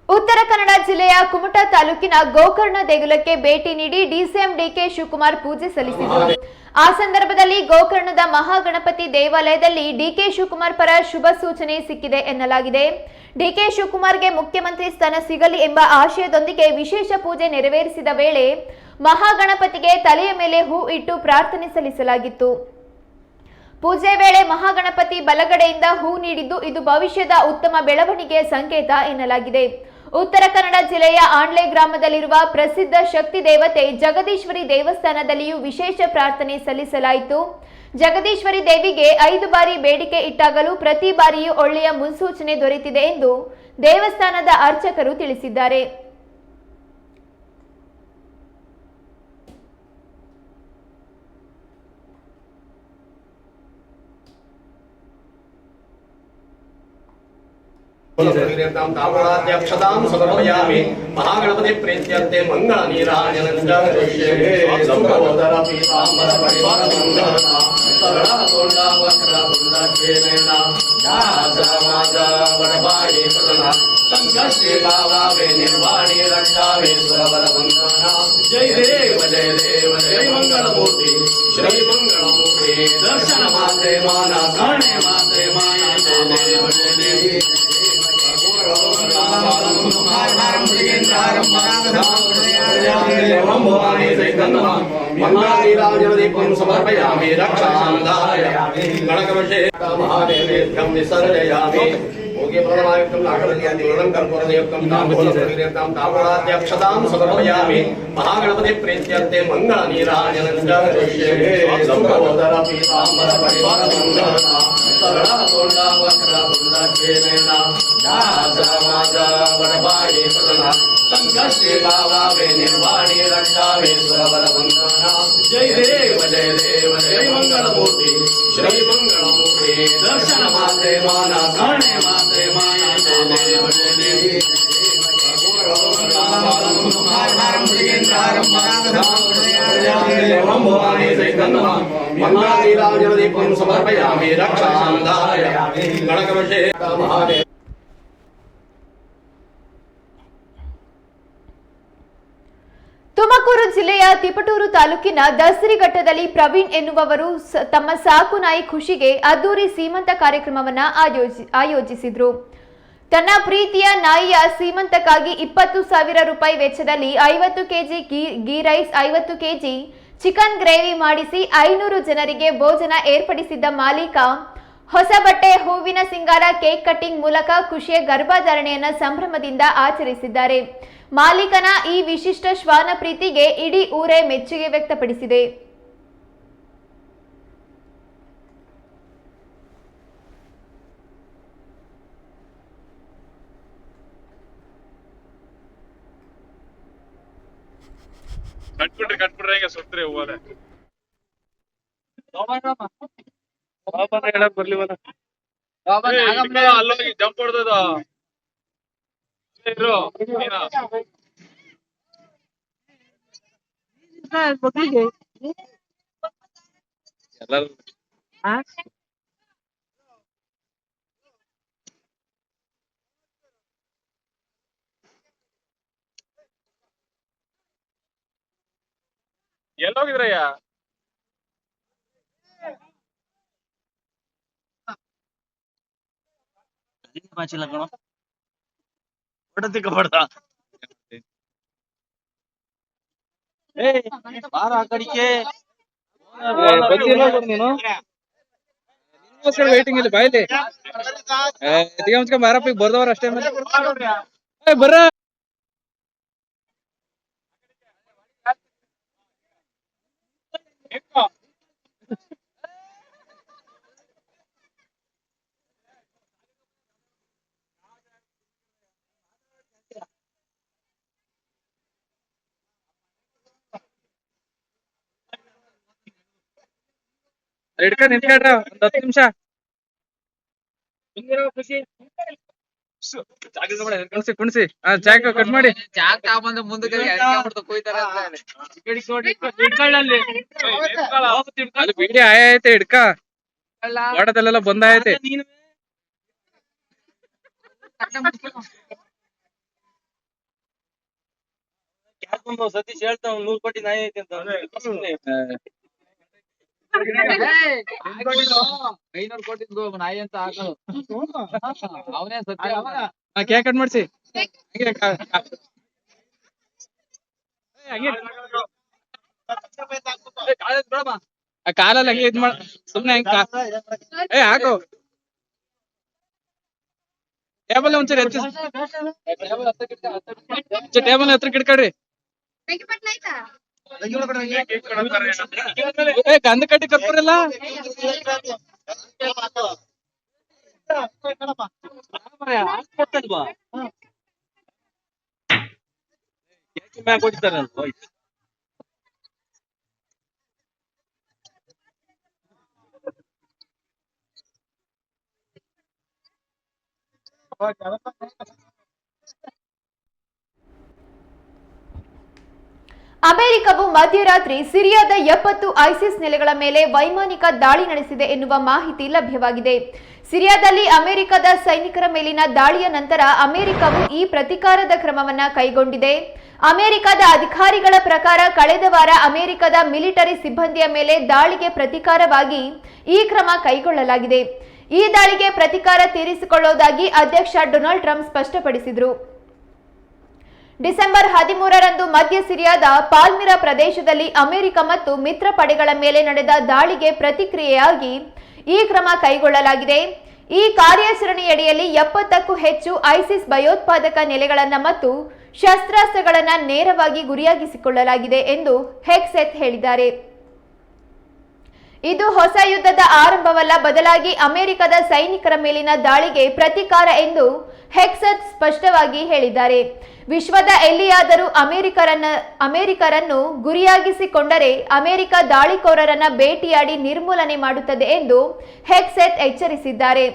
ಉತ್ತರ ಕನ್ನಡ ಜಿಲ್ಲೆಯ ಕುಮಟಾ ತಾಲೂಕಿನ ಗೋಕರ್ಣ ದೇಗುಲಕ್ಕೆ ಭೇಟಿ ನೀಡಿ ಡಿಸಿಎಂ ಡಿಕೆ ಶಿವಕುಮಾರ್ ಪೂಜೆ ಸಲ್ಲಿಸಿದರು. ಆ ಸಂದರ್ಭದಲ್ಲಿ ಗೋಕರ್ಣದ ಮಹಾಗಣಪತಿ ದೇವಾಲಯದಲ್ಲಿ ಡಿಕೆ ಶಿವಕುಮಾರ್ ಪರ ಶುಭ ಸೂಚನೆ ಸಿಕ್ಕಿದೆ ಎನ್ನಲಾಗಿದೆ. ಡಿಕೆ ಶಿವಕುಮಾರ್ಗೆ ಮುಖ್ಯಮಂತ್ರಿ ಸ್ಥಾನ ಸಿಗಲಿ ಎಂಬ ಆಶಯದೊಂದಿಗೆ ವಿಶೇಷ ಪೂಜೆ ನೆರವೇರಿಸಿದ ವೇಳೆ ಮಹಾಗಣಪತಿಗೆ ತಲೆಯ ಮೇಲೆ ಹೂ ಇಟ್ಟು ಪ್ರಾರ್ಥನೆ ಸಲ್ಲಿಸಲಾಗಿತ್ತು. ಪೂಜೆ ವೇಳೆ ಮಹಾಗಣಪತಿ ಬಲಗಡೆಯಿಂದ ಹೂ ನೀಡಿದ್ದು ಇದು ಭವಿಷ್ಯದ ಉತ್ತಮ ಬೆಳವಣಿಗೆಯ ಸಂಕೇತ ಎನ್ನಲಾಗಿದೆ. ಉತ್ತರ ಕನ್ನಡ ಜಿಲ್ಲೆಯ ಆಂಡ್ಲೆ ಗ್ರಾಮದಲ್ಲಿರುವ ಪ್ರಸಿದ್ಧ ಶಕ್ತಿ ದೇವತೆ ಜಗದೀಶ್ವರಿ ದೇವಸ್ಥಾನದಲ್ಲಿಯೂ ವಿಶೇಷ ಪ್ರಾರ್ಥನೆ ಸಲ್ಲಿಸಲಾಯಿತು. ಜಗದೀಶ್ವರಿ ದೇವಿಗೆ 5 ಬಾರಿ ಬೇಡಿಕೆ ಇಟ್ಟಾಗಲೂ ಪ್ರತಿ ಬಾರಿಯೂ ಒಳ್ಳೆಯ ಮುನ್ಸೂಚನೆ ದೊರೆತಿದೆ ಎಂದು ದೇವಸ್ಥಾನದ ಅರ್ಚಕರು ತಿಳಿಸಿದ್ದಾರೆ. ताम्राध्यक्षतां समर्पयामि महागणपति प्रीत्यर्थे मंगल नीराजनं जय देव जय देव जय मंगलमूर्ति श्री मंगलमूर्ति दर्शन मात्रे माना गणे मात्रे माना जय देव जय देव मंगलादीपं समर्पयामि रक्षांधाय गणकवशे महादेवेभ्यं विसर्जयामि भोग्यप्रदमायुक्तं नागरल्यादिवरणं कर्पूरयुक्तं ताम्बूलप्रतिनिधिं ताम्राध्यक्षतां समर्पयामि महागणपति प्रीत्यर्थे मंगल नीराजनं करिष्ये लंबोदर पीताम्बर परिवार मंगलता सरला तोंडा वक्र तुंडच्छेदेन दासमाजा वडबाये सदना संकष्टे भावावे निर्वाणी रक्षावे सुरवर वंदना जय देव जय मंगलमूर्ति श्री मंगलमूर्ति दर्शन मात्रे माना गणे मात्रे माना जय देव जय देव मंगलादीपं समर्पयामि रक्षांधाय गणकवशे महादेव ತುಮಕೂರು ಜಿಲ್ಲೆಯ ತಿಪಟೂರು ತಾಲೂಕಿನ ದಸರಿಘಟ್ಟದಲ್ಲಿ ಪ್ರವೀಣ್ ಎನ್ನುವವರು ತಮ್ಮ ಸಾಕು ನಾಯಿ ಖುಷಿಗೆ ಅದ್ದೂರಿ ಸೀಮಂತ ಕಾರ್ಯಕ್ರಮವನ್ನು ಆಯೋಜಿಸಿದ್ರು. ತನ್ನ ಪ್ರೀತಿಯ ನಾಯಿಯ ಸೀಮಂತಕ್ಕಾಗಿ 20,000 ರೂಪಾಯಿ ವೆಚ್ಚದಲ್ಲಿ 50 KG ghee rice, 50 KG chicken gravy ಮಾಡಿಸಿ 500 ಜನರಿಗೆ ಭೋಜನ ಏರ್ಪಡಿಸಿದ್ದ ಮಾಲೀಕ ಹೊಸ ಬಟ್ಟೆ, ಹೂವಿನ ಸಿಂಗಾರ, ಕೇಕ್ ಕಟ್ಟಿಂಗ್ ಮೂಲಕ ಖುಷಿಯ ಗರ್ಭಧಾರಣೆಯನ್ನು ಸಂಭ್ರಮದಿಂದ ಆಚರಿಸಿದ್ದಾರೆ. ಮಾಲೀಕನ ಈ ವಿಶಿಷ್ಟ ಶ್ವಾನ ಪ್ರೀತಿಗೆ ಇಡೀ ಊರೇ ಮೆಚ್ಚುಗೆ ವ್ಯಕ್ತಪಡಿಸಿದೆ. ಕಟ್ಬಿಟ್ರೆ ಹಿಂಗೆ ಸುತ್ರಿ ಹೋಗೋದೆ ಹೇಳಕ್ ಬರ್ಲಿವಲ್ಲ ಅಲ್ಲೋಗಿ ಜಂಪ್ ಹೊಡೆದ ಇರು ಎಲ್ಲರೂ ಎಲ್ಲೋಗಿದ್ರಯ್ಯ ಬಾಚಿಲ್ಲ ಕಣ ಹೊಡೆದಿಕ್ಕಬಾರ್ದ ಬಾರ ಆ ಕಡಿಕೆ ನೀನು ವೈಟಿಂಗ್ ಇಲ್ಲಿ ಬಾಯ್ಲಿ ಮಾರಪ್ಪ ಬರ್ದವ್ರ ಅಷ್ಟೇ ಬರ್ರ ಹಿಡ್ಕ ನಿಂತ್ಕೊಳ್ರ ಒಂದ್ 10 ನಿಮಿಷ ಕುಣಿಸಿ ಚಾಕ್ ಕಟ್ ಮಾಡಿ ಚಾಕ್ ತಗೊಂಡು ಮುಂದಕ್ಕೆ ಅಲ್ಲಿ ಬಿಡಿ ಆಯೈತೆ ಹಿಡ್ಕ ಓಡದಲ್ಲೆಲ್ಲ ಬಂದ ಐತೆ ಸತೀಶ್ ಹೇಳ್ತಾವ 100 ಕೋಟಿ ನಾಯಿ ಐತೆ ಅಂತ 500 ಕೋಟಿ ನಾಯಿ ಅಂತ ಹಾಕೋದು ಅವನೇ ಸತ್ಯ ಕೇಕ್ ಕಟ್ ಮಾಡ್ಸಿ ಕಾಲಲ್ಲಿ ಹಂಗೆ ಇದ್ ಮಾಡ ಸುಮ್ನೆ ಹೆಂಗ ಹಾಕು ಟೇಬಲ್ ಒಂಚೂರು ಹೆಚ್ಚು ಟೇಬಲ್ ಹತ್ರ ಕಿಡ್ಕೊಡ್ರಿ ಗಂಧ ಕಟ್ಟಿ ಕರ್ಪೂರಲ್ಲ ಕೊಡ್ತಾರೆ ಅಮೆರಿಕವು ಮಧ್ಯರಾತ್ರಿ ಸಿರಿಯಾದ 70 ಐಸಿಸ್ ನೆಲೆಗಳ ಮೇಲೆ ವೈಮಾನಿಕ ದಾಳಿ ನಡೆಸಿದೆ ಎನ್ನುವ ಮಾಹಿತಿ ಲಭ್ಯವಾಗಿದೆ. ಸಿರಿಯಾದಲ್ಲಿ ಅಮೆರಿಕದ ಸೈನಿಕರ ಮೇಲಿನ ದಾಳಿಯ ನಂತರ ಅಮೆರಿಕವು ಈ ಪ್ರತೀಕಾರದ ಕ್ರಮವನ್ನು ಕೈಗೊಂಡಿದೆ. ಅಮೆರಿಕದ ಅಧಿಕಾರಿಗಳ ಪ್ರಕಾರ ಕಳೆದ ವಾರ ಅಮೆರಿಕದ ಮಿಲಿಟರಿ ಸಿಬ್ಬಂದಿಯ ಮೇಲೆ ದಾಳಿಗೆ ಪ್ರತೀಕಾರವಾಗಿ ಈ ಕ್ರಮ ಕೈಗೊಳ್ಳಲಾಗಿದೆ. ಈ ದಾಳಿಗೆ ಪ್ರತೀಕಾರ ತೀರಿಸಿಕೊಳ್ಳುವುದಾಗಿ ಅಧ್ಯಕ್ಷ ಡೊನಾಲ್ಡ್ ಟ್ರಂಪ್ ಸ್ಪಷ್ಟಪಡಿಸಿದರು. ಡಿಸೆಂಬರ್ 13ರಂದು ಮಧ್ಯ ಸಿರಿಯಾದ ಪಾಲ್ಮಿರಾ ಪ್ರದೇಶದಲ್ಲಿ ಅಮೆರಿಕ ಮತ್ತು ಮಿತ್ರ ಪಡೆಗಳ ಮೇಲೆ ನಡೆದ ದಾಳಿಗೆ ಪ್ರತಿಕ್ರಿಯೆಯಾಗಿ ಈ ಕ್ರಮ ಕೈಗೊಳ್ಳಲಾಗಿದೆ. ಈ ಕಾರ್ಯಾಚರಣೆಯಡಿಯಲ್ಲಿ 70ಕ್ಕೂ ಹೆಚ್ಚು ಐಸಿಸ್ ಭಯೋತ್ಪಾದಕ ನೆಲೆಗಳನ್ನು ಮತ್ತು ಶಸ್ತ್ರಾಸ್ತ್ರಗಳನ್ನು ನೇರವಾಗಿ ಗುರಿಯಾಗಿಸಿಕೊಳ್ಳಲಾಗಿದೆ ಎಂದು ಹೆಕ್ಸೆತ್ ಹೇಳಿದ್ದಾರೆ. ಇದು ಹೊಸ ಯುದ್ಧದ ಆರಂಭವಲ್ಲ, ಬದಲಾಗಿ ಅಮೆರಿಕದ ಸೈನಿಕರ ಮೇಲಿನ ದಾಳಿಗೆ ಪ್ರತೀಕಾರ ಎಂದು ಹೆಕ್ಸೆತ್ ಸ್ಪಷ್ಟವಾಗಿ ಹೇಳಿದ್ದಾರೆ. ವಿಶ್ವದ ಎಲ್ಲಿಯಾದರೂ ಅಮೆರಿಕರನ್ನು ಗುರಿಯಾಗಿಸಿಕೊಂಡರೆ ಅಮೆರಿಕ ದಾಳಿಕೋರರನ್ನ ಭೇಟಿಯಾಡಿ ನಿರ್ಮೂಲನೆ ಮಾಡುತ್ತದೆ ಎಂದು ಹೆಕ್ಸೆತ್ ಎಚ್ಚರಿಸಿದ್ದಾರೆ.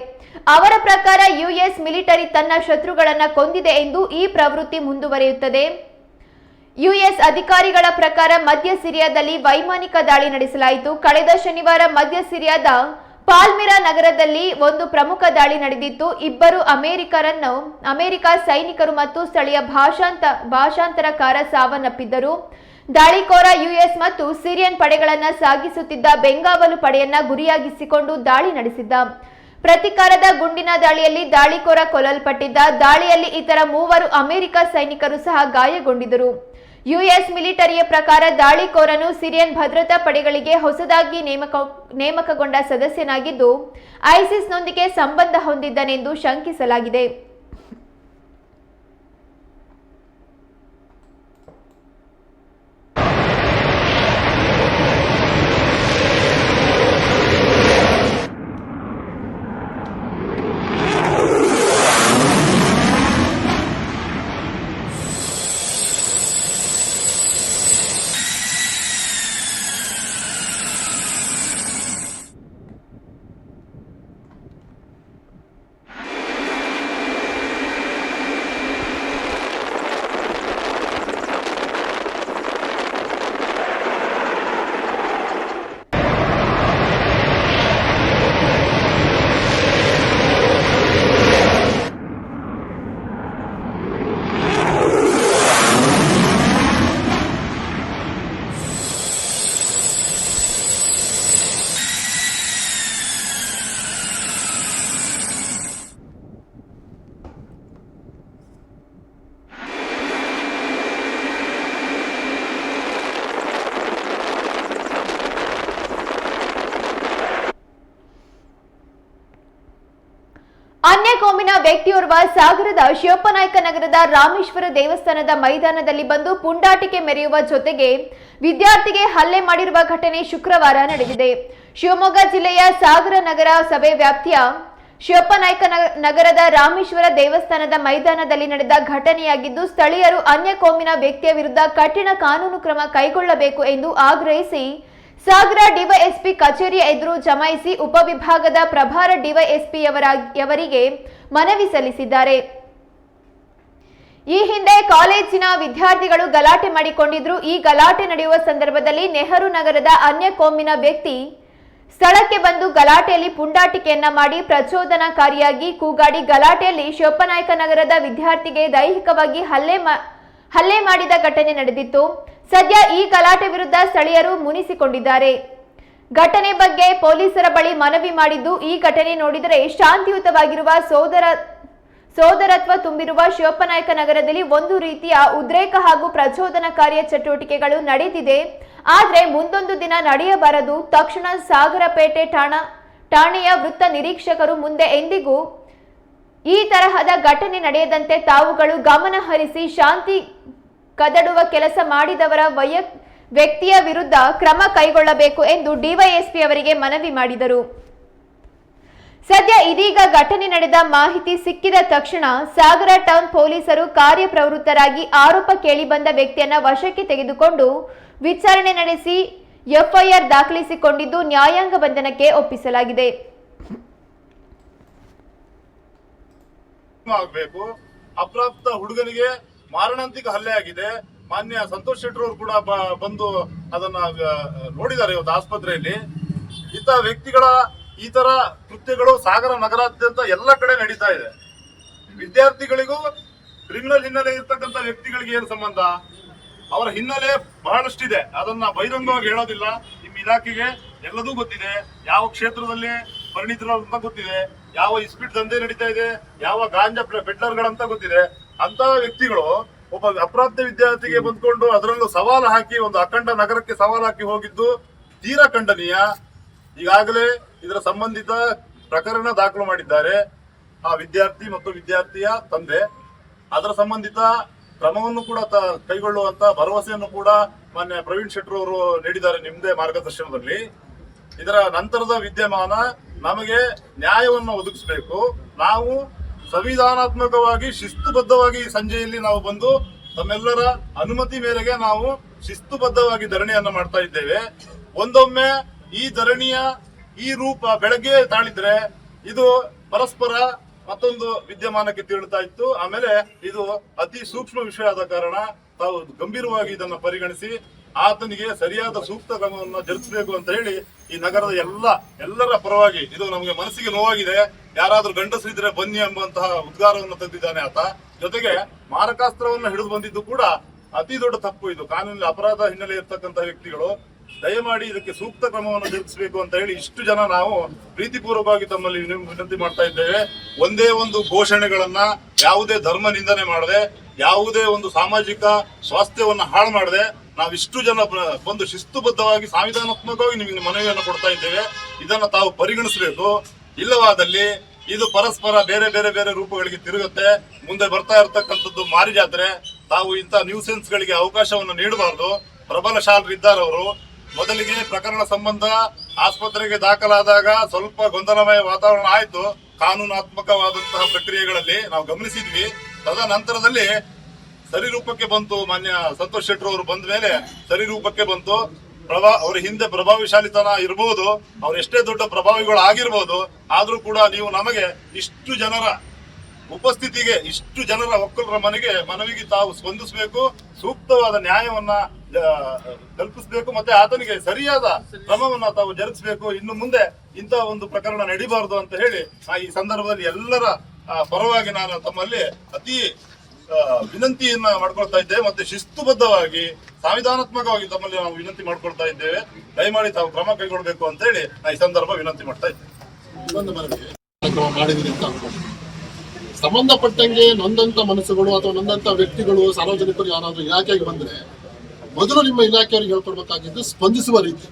ಅವರ ಪ್ರಕಾರ ಯುಎಸ್ ಮಿಲಿಟರಿ ತನ್ನ ಶತ್ರುಗಳನ್ನು ಕೊಂದಿದೆ ಎಂದು ಈ ಪ್ರವೃತ್ತಿ ಮುಂದುವರಿಯುತ್ತದೆ. ಯುಎಸ್ ಅಧಿಕಾರಿಗಳ ಪ್ರಕಾರ ಮಧ್ಯ ಸಿರಿಯಾದಲ್ಲಿ ವೈಮಾನಿಕ ದಾಳಿ ನಡೆಸಲಾಯಿತು. ಕಳೆದ ಶನಿವಾರ ಮಧ್ಯ ಸಿರಿಯಾದ ಪಾಲ್ಮಿರಾ ನಗರದಲ್ಲಿ ಒಂದು ಪ್ರಮುಖ ದಾಳಿ ನಡೆದಿತ್ತು. 2 ಅಮೆರಿಕ ಸೈನಿಕರು ಮತ್ತು ಸ್ಥಳೀಯ ಭಾಷಾಂತರಕಾರ ಸಾವನ್ನಪ್ಪಿದ್ದರು. ದಾಳಿಕೋರ ಯುಎಸ್ ಮತ್ತು ಸಿರಿಯನ್ ಪಡೆಗಳನ್ನು ಸಾಗಿಸುತ್ತಿದ್ದ ಬೆಂಗಾವಲು ಪಡೆಯನ್ನ ಗುರಿಯಾಗಿಸಿಕೊಂಡು ದಾಳಿ ನಡೆಸಿದ್ದ. ಪ್ರತೀಕಾರದ ಗುಂಡಿನ ದಾಳಿಯಲ್ಲಿ ದಾಳಿಕೋರ ಕೊಲ್ಲಲ್ಪಟ್ಟಿದ್ದ. ದಾಳಿಯಲ್ಲಿ ಇತರ 3 ಅಮೆರಿಕ ಸೈನಿಕರು ಸಹ ಗಾಯಗೊಂಡಿದ್ದರು. ಯುಎಸ್ ಮಿಲಿಟರಿಯ ಪ್ರಕಾರ ದಾಳಿಕೋರನು ಸಿರಿಯನ್ ಭದ್ರತಾ ಪಡೆಗಳಿಗೆ ಹೊಸದಾಗಿ ನೇಮಕಗೊಂಡ ಸದಸ್ಯನಾಗಿದ್ದು ಐಸಿಸ್ನೊಂದಿಗೆ ಸಂಬಂಧ ಹೊಂದಿದ್ದನೆಂದು ಶಂಕಿಸಲಾಗಿದೆ. ಕೋಮಿನ ವ್ಯಕ್ತಿಯೋರ್ವ ಸಾಗರದ ಶಿವಪ್ಪನಾಯಕ ನಗರದ ರಾಮೇಶ್ವರ ದೇವಸ್ಥಾನದ ಮೈದಾನದಲ್ಲಿ ಬಂದು ಪುಂಡಾಟಿಕೆ ಮೆರೆಯುವ ಜೊತೆಗೆ ವಿದ್ಯಾರ್ಥಿಗೆ ಹಲ್ಲೆ ಮಾಡಿರುವ ಘಟನೆ ಶುಕ್ರವಾರ ನಡೆದಿದೆ. ಶಿವಮೊಗ್ಗ ಜಿಲ್ಲೆಯ ಸಾಗರ ನಗರ ಸಭೆ ವ್ಯಾಪ್ತಿಯ ಶಿವಪ್ಪನಾಯಕ ನಗರದ ರಾಮೇಶ್ವರ ದೇವಸ್ಥಾನದ ಮೈದಾನದಲ್ಲಿ ನಡೆದ ಘಟನೆಯಾಗಿದ್ದು, ಸ್ಥಳೀಯರು ಅನ್ಯ ಕೋಮಿನ ವ್ಯಕ್ತಿಯ ವಿರುದ್ಧ ಕಠಿಣ ಕಾನೂನು ಕ್ರಮ ಕೈಗೊಳ್ಳಬೇಕು ಎಂದು ಆಗ್ರಹಿಸಿ ಸಾಗರ ಡಿವೈಎಸ್ಪಿ ಕಚೇರಿಯ ಎದುರು ಜಮಾಯಿಸಿ ಉಪವಿಭಾಗದ ಪ್ರಭಾರ ಡಿವೈಎಸ್ಪಿಯವರಿಗೆ ಮನವಿ ಸಲ್ಲಿಸಿದ್ದಾರೆ. ಈ ಹಿಂದೆ ಕಾಲೇಜಿನ ವಿದ್ಯಾರ್ಥಿಗಳು ಗಲಾಟೆ ಮಾಡಿಕೊಂಡಿದ್ರು. ಈ ಗಲಾಟೆ ನಡೆಯುವ ಸಂದರ್ಭದಲ್ಲಿ ನೆಹರು ನಗರದ ಅನ್ಯ ಕೋಮಿನ ವ್ಯಕ್ತಿ ಸ್ಥಳಕ್ಕೆ ಬಂದು ಗಲಾಟೆಯಲ್ಲಿ ಪುಂಡಾಟಿಕೆಯನ್ನ ಮಾಡಿ ಪ್ರಚೋದನಾಕಾರಿಯಾಗಿ ಕೂಗಾಡಿ ಗಲಾಟೆಯಲ್ಲಿ ಶಿವಪ್ಪನಾಯಕ ನಗರದ ವಿದ್ಯಾರ್ಥಿಗೆ ದೈಹಿಕವಾಗಿ ಹಲ್ಲೆ ಮಾಡಿದ ಘಟನೆ ನಡೆದಿತ್ತು. ಸದ್ಯ ಈ ಗಲಾಟೆ ವಿರುದ್ಧ ಸ್ಥಳೀಯರು ಮುನಿಸಿಕೊಂಡಿದ್ದಾರೆ. ಘಟನೆ ಬಗ್ಗೆ ಪೊಲೀಸರ ಬಳಿ ಮನವಿ ಮಾಡಿದ್ದು, ಈ ಘಟನೆ ನೋಡಿದರೆ ಶಾಂತಿಯುತವಾಗಿರುವ ಸೋದರತ್ವ ತುಂಬಿರುವ ಶಿವಪ್ಪನಾಯಕ ನಗರದಲ್ಲಿ ಒಂದು ರೀತಿಯ ಉದ್ರೇಕ ಹಾಗೂ ಪ್ರಚೋದನಕಾರಿಯ ಚಟುವಟಿಕೆಗಳು ನಡೆದಿದೆ. ಆದರೆ ಮುಂದೊಂದು ದಿನ ನಡೆಯಬಾರದು. ತಕ್ಷಣ ಸಾಗರಪೇಟೆ ಠಾಣೆಯ ವೃತ್ತ ನಿರೀಕ್ಷಕರು ಮುಂದೆ ಎಂದಿಗೂ ಈ ತರಹದ ಘಟನೆ ನಡೆಯದಂತೆ ತಾವುಗಳು ಗಮನ ಹರಿಸಿ ಶಾಂತಿ ಕದಡುವ ಕೆಲಸ ಮಾಡಿದವರ ವ್ಯಕ್ತಿಯ ವಿರುದ್ಧ ಕ್ರಮ ಕೈಗೊಳ್ಳಬೇಕು ಎಂದು ಡಿವೈಎಸ್ಪಿ ಅವರಿಗೆ ಮನವಿ ಮಾಡಿದರು. ಸದ್ಯ ಇದೀಗ ಘಟನೆ ನಡೆದ ಮಾಹಿತಿ ಸಿಕ್ಕಿದ ತಕ್ಷಣ ಸಾಗರ ಟೌನ್ ಪೊಲೀಸರು ಕಾರ್ಯಪ್ರವೃತ್ತರಾಗಿ ಆರೋಪ ಕೇಳಿಬಂದ ವ್ಯಕ್ತಿಯನ್ನ ವಶಕ್ಕೆ ತೆಗೆದುಕೊಂಡು ವಿಚಾರಣೆ ನಡೆಸಿ ಎಫ್ಐಆರ್ ದಾಖಲಿಸಿಕೊಂಡಿದ್ದು ನ್ಯಾಯಾಂಗ ಬಂಧನಕ್ಕೆ ಒಪ್ಪಿಸಲಾಗಿದೆ. ಅಪ್ರಾಪ್ತ ಹುಡುಗನಿಗೆ ಮಾರಣಾಂತಿಕ ಹಲ್ಲೆ ಆಗಿದೆ. ಮಾನ್ಯ ಸಂತೋಷ್ ಶೆಟ್ಟರ್ ಅವರು ಕೂಡ ಬಂದು ಅದನ್ನ ನೋಡಿದ್ದಾರೆ ಇವತ್ತು ಆಸ್ಪತ್ರೆಯಲ್ಲಿ. ಇಂಥ ವ್ಯಕ್ತಿಗಳ ಈ ತರ ಕೃತ್ಯಗಳು ಸಾಗರ ನಗರಾದ್ಯಂತ ಎಲ್ಲ ಕಡೆ ನಡೀತಾ ಇದೆ. ವಿದ್ಯಾರ್ಥಿಗಳಿಗೂ ಕ್ರಿಮಿನಲ್ ಹಿನ್ನೆಲೆ ಇರ್ತಕ್ಕಂಥ ವ್ಯಕ್ತಿಗಳಿಗೆ ಏನು ಸಂಬಂಧ? ಅವರ ಹಿನ್ನೆಲೆ ಬಹಳಷ್ಟಿದೆ, ಅದನ್ನ ಬಹಿರಂಗವಾಗಿ ಹೇಳೋದಿಲ್ಲ. ನಿಮ್ಮ ಇಲಾಖೆಗೆ ಎಲ್ಲದೂ ಗೊತ್ತಿದೆ, ಯಾವ ಕ್ಷೇತ್ರದಲ್ಲಿ ಪರಿಣಿತರು ಅಂತ ಗೊತ್ತಿದೆ, ಯಾವ ಇಸ್ಪಿಟ್ ದಂಧೆ ನಡೀತಾ ಇದೆ, ಯಾವ ಗಾಂಜಾ ಪೆಡ್ಲರ್ಗಳಂತ ಗೊತ್ತಿದೆ. ಅಂತ ವ್ಯಕ್ತಿಗಳು ಒಬ್ಬ ಅಪ್ರಾಪ್ತ ವಿದ್ಯಾರ್ಥಿಗೆ ಬಂದ್ಕೊಂಡು ಅದರಲ್ಲೂ ಸವಾಲು ಹಾಕಿ ಒಂದು ಅಖಂಡ ನಗರಕ್ಕೆ ಸವಾಲು ಹಾಕಿ ಹೋಗಿದ್ದು ತೀರಾ ಖಂಡನೀಯ. ಈಗಾಗಲೇ ಇದರ ಸಂಬಂಧಿತ ಪ್ರಕರಣ ದಾಖಲು ಮಾಡಿದ್ದಾರೆ ಆ ವಿದ್ಯಾರ್ಥಿ ಮತ್ತು ವಿದ್ಯಾರ್ಥಿಯ ತಂದೆ. ಅದರ ಸಂಬಂಧಿತ ಕ್ರಮವನ್ನು ಕೂಡ ಕೈಗೊಳ್ಳುವಂತ ಭರವಸೆಯನ್ನು ಕೂಡ ಮಾನ್ಯ ಪ್ರವೀಣ್ ಶೆಟ್ಟರ್ ಅವರು ನೀಡಿದ್ದಾರೆ ನಿಮ್ಮದೇ ಮಾರ್ಗದರ್ಶನದಲ್ಲಿ. ಇದರ ನಂತರದ ವಿದ್ಯಮಾನ ನಮಗೆ ನ್ಯಾಯವನ್ನು ಒದಗಿಸಬೇಕು. ನಾವು ಸಂವಿಧಾನಾತ್ಮಕವಾಗಿ ಶಿಸ್ತುಬದ್ಧವಾಗಿ ಈ ಸಂಜೆಯಲ್ಲಿ ನಾವು ಬಂದು ತಮ್ಮೆಲ್ಲರ ಅನುಮತಿ ಮೇರೆಗೆ ನಾವು ಶಿಸ್ತುಬದ್ಧವಾಗಿ ಧರಣಿಯನ್ನ ಮಾಡ್ತಾ ಇದ್ದೇವೆ. ಒಂದೊಮ್ಮೆ ಈ ಧರಣಿಯ ಈ ರೂಪ ಬೆಳಗ್ಗೆ ತಾಳಿದ್ರೆ ಇದು ಪರಸ್ಪರ ಮತ್ತೊಂದು ವಿದ್ಯಮಾನಕ್ಕೆ ತಿರುಳ್ತಾ ಇತ್ತು. ಆಮೇಲೆ ಇದು ಅತಿ ಸೂಕ್ಷ್ಮ ವಿಷಯ ಆದ ಕಾರಣ ತಾವು ಗಂಭೀರವಾಗಿ ಇದನ್ನು ಪರಿಗಣಿಸಿ ಆತನಿಗೆ ಸರಿಯಾದ ಸೂಕ್ತ ಕ್ರಮವನ್ನು ಜರುಗಿಸಬೇಕು ಅಂತ ಹೇಳಿ ಈ ನಗರದ ಎಲ್ಲರ ಪರವಾಗಿ ಇದು ನಮಗೆ ಮನಸ್ಸಿಗೆ ನೋವಾಗಿದೆ. ಯಾರಾದ್ರೂ ಗಂಡಸರಿದ್ರೆ ಬನ್ನಿ ಎಂಬಂತಹ ಉದ್ಗಾರವನ್ನು ತಂದಿದ್ದಾನೆ ಆತ. ಜೊತೆಗೆ ಮಾರಕಾಸ್ತ್ರವನ್ನು ಹಿಡಿದು ಬಂದಿದ್ದು ಕೂಡ ಅತಿ ದೊಡ್ಡ ತಪ್ಪು. ಇದು ಕಾನೂನಿನ ಅಪರಾಧ ಹಿನ್ನೆಲೆ ಇರ್ತಕ್ಕಂಥ ವ್ಯಕ್ತಿಗಳು ದಯಮಾಡಿ ಇದಕ್ಕೆ ಸೂಕ್ತ ಕ್ರಮವನ್ನು ಜರುಗಿಸಬೇಕು ಅಂತ ಹೇಳಿ ಇಷ್ಟು ಜನ ನಾವು ಪ್ರೀತಿಪೂರ್ವಕವಾಗಿ ತಮ್ಮಲ್ಲಿ ವಿನಂತಿ ಮಾಡ್ತಾ ಇದ್ದೇವೆ. ಒಂದೇ ಒಂದು ಘೋಷಣೆಗಳನ್ನ ಯಾವುದೇ ಧರ್ಮ ನಿಂದನೆ ಮಾಡದೆ, ಯಾವುದೇ ಒಂದು ಸಾಮಾಜಿಕ ಸ್ವಾಸ್ಥ್ಯವನ್ನ ಹಾಳು ಮಾಡದೆ ನಾವಿಷ್ಟು ಜನ ಬಂದು ಶಿಸ್ತುಬದ್ಧವಾಗಿ ಸಂವಿಧಾನಾತ್ಮಕವಾಗಿ ನಿಮಗೆ ಮನವಿಯನ್ನು ಕೊಡ್ತಾ ಇದ್ದೇವೆ. ಇದನ್ನ ತಾವು ಪರಿಗಣಿಸಬೇಕು. ಇಲ್ಲವಾದಲ್ಲಿ ಇದು ಪರಸ್ಪರ ಬೇರೆ ಬೇರೆ ಬೇರೆ ರೂಪಗಳಿಗೆ ತಿರುಗುತ್ತೆ. ಮುಂದೆ ಬರ್ತಾ ಇರತಕ್ಕಂಥದ್ದು ಮಾರಿ ಜಾತ್ರೆ. ತಾವು ಇಂಥ ನ್ಯೂಸೆನ್ಸ್ ಗಳಿಗೆ ಅವಕಾಶವನ್ನು ನೀಡಬಾರದು. ಪ್ರಬಲಶಾಲರಿದ್ದಾರವರು. ಮೊದಲಿಗೆ ಪ್ರಕರಣ ಸಂಬಂಧ ಆಸ್ಪತ್ರೆಗೆ ದಾಖಲಾದಾಗ ಸ್ವಲ್ಪ ಗೊಂದಲಮಯ ವಾತಾವರಣ ಆಯ್ತು. ಕಾನೂನಾತ್ಮಕವಾದಂತಹ ಪ್ರಕ್ರಿಯೆಗಳಲ್ಲಿ ನಾವು ಗಮನಿಸಿದ್ವಿ. ತದನಂತರದಲ್ಲಿ ಸರಿರೂಪಕ್ಕೆ ಬಂತು. ಮಾನ್ಯ ಸಂತೋಷ್ ಶೆಟ್ಟರ್ ಅವರು ಬಂದ ಮೇಲೆ ಸರಿರೂಪಕ್ಕೆ ಬಂತು. ಅವ್ರ ಹಿಂದೆ ಪ್ರಭಾವಿಶಾಲಿತನ ಇರಬಹುದು, ಅವ್ರು ಎಷ್ಟೇ ದೊಡ್ಡ ಪ್ರಭಾವಿಗಳು ಆಗಿರ್ಬೋದು, ಆದ್ರೂ ಕೂಡ ನೀವು ನಮಗೆ ಇಷ್ಟು ಜನರ ಉಪಸ್ಥಿತಿಗೆ, ಇಷ್ಟು ಜನರ ಒಕ್ಕಲರ ಮನವಿಗೆ ತಾವು ಸ್ಪಂದಿಸಬೇಕು. ಸೂಕ್ತವಾದ ನ್ಯಾಯವನ್ನ ಕಲ್ಪಿಸಬೇಕು. ಮತ್ತೆ ಆತನಿಗೆ ಸರಿಯಾದ ಕ್ರಮವನ್ನ ತಾವು ಜರುಗಿಸಬೇಕು. ಇನ್ನು ಮುಂದೆ ಇಂಥ ಒಂದು ಪ್ರಕರಣ ನಡೀಬಾರದು ಅಂತ ಹೇಳಿ ಈ ಸಂದರ್ಭದಲ್ಲಿ ಎಲ್ಲರ ಪರವಾಗಿ ನಾನು ತಮ್ಮಲ್ಲಿ ಅತಿ ವಿನಂತಿಯನ್ನ ಮಾಡ್ಕೊಳ್ತಾ ಇದ್ದೇವೆ. ಮತ್ತೆ ಶಿಸ್ತುಬದ್ಧವಾಗಿ ಸಂವಿಧಾನಾತ್ಮಕವಾಗಿ ತಮ್ಮಲ್ಲಿ ನಾವು ವಿನಂತಿ ಮಾಡ್ಕೊಳ್ತಾ ಇದ್ದೇವೆ. ದಯಮಾಡಿ ತಾವು ಕ್ರಮ ಕೈಗೊಳ್ಳಬೇಕು ಅಂತ ಹೇಳಿ ಈ ಸಂದರ್ಭ ವಿನಂತಿ ಮಾಡ್ತಾ ಇದ್ದೇವೆ. ಇನ್ನೊಂದು ಮನವಿ ಮಾಡಿದ್ರಿ ಅಂತ ಅನ್ಕೊಂಡು ಸಂಬಂಧಪಟ್ಟಂಗೆ ನೊಂದಂತ ಮನಸ್ಸುಗಳು ಅಥವಾ ನೊಂದಂತ ವ್ಯಕ್ತಿಗಳು, ಸಾರ್ವಜನಿಕರು ಯಾರಾದ್ರೂ ಇಲಾಖೆಗೆ ಬಂದ್ರೆ ಮೊದಲು ನಿಮ್ಮ ಇಲಾಖೆಯವರಿಗೆ ಹೇಳ್ಕೊಡ್ಬೇಕಾಗಿದ್ದು ಸ್ಪಂದಿಸುವ ರೀತಿ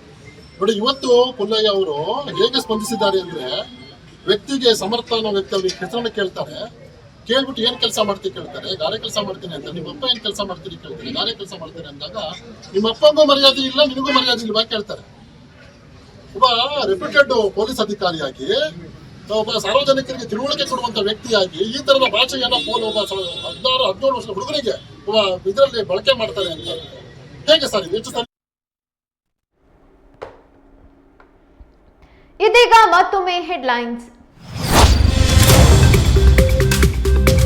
ನೋಡಿ. ಇವತ್ತು ಪುಲ್ಲಯ್ಯ ಅವರು ಹೇಗೆ ಸ್ಪಂದಿಸಿದ್ದಾರೆ ಅಂದ್ರೆ, ವ್ಯಕ್ತಿಗೆ ಸಮರ್ಥ ಅನ್ನೋ ವ್ಯಕ್ತಿ ಅವ್ರಿಗೆ ಹೆಸರನ್ನು ಕೇಳ್ತಾರೆ, ಕೇಳ್ಬಿಟ್ಟು ಏನ್ ಕೆಲಸ ಮಾಡ್ತೀವಿ ಕೇಳ್ತಾರೆ, ಗಾರೆ ಕೆಲಸ ಮಾಡ್ತೀನಿ ಅಂತ. ನಿಮ್ಮ ಅಪ್ಪ ಏನ್ ಕೆಲಸ ಮಾಡ್ತೀರಿ ಕೇಳ್ತಾರೆ, ಗಾರೆ ಕೆಲಸ ಮಾಡ್ತೀನಿ ಅಂದಾಗ ನಿಮ್ಮ ಅಪ್ಪಂಗೂ ಮರ್ಯಾದೆ ಇಲ್ಲ, ನಿನಗೂ ಮರ್ಯಾದೆ ಇಲ್ವಾ ಕೇಳ್ತಾರೆ. ಒಬ್ಬ ರೆಪ್ಯೂಟೆಡ್ ಪೊಲೀಸ್ ಅಧಿಕಾರಿಯಾಗಿ, ಒಬ್ಬ ಸಾರ್ವಜನಿಕರಿಗೆ ತಿಳುವಳಿಕೆ ಕೊಡುವಂತ ವ್ಯಕ್ತಿಯಾಗಿ ಈ ತರದ ಭಾಷೆಯನ್ನ ಒಬ್ಬ 16-17 ವರ್ಷದ ಹುಡುಗರಿಗೆ ಒಬ್ಬ ಇದರಲ್ಲಿ ಬಳಕೆ ಮಾಡ್ತಾರೆ ಅಂತ ಹೇಗೆ ಸರ್ ಇದು? ಹೆಚ್ಚು ಇದೀಗ ಮತ್ತೊಮ್ಮೆ ಹೆಡ್ಲೈನ್ಸ್.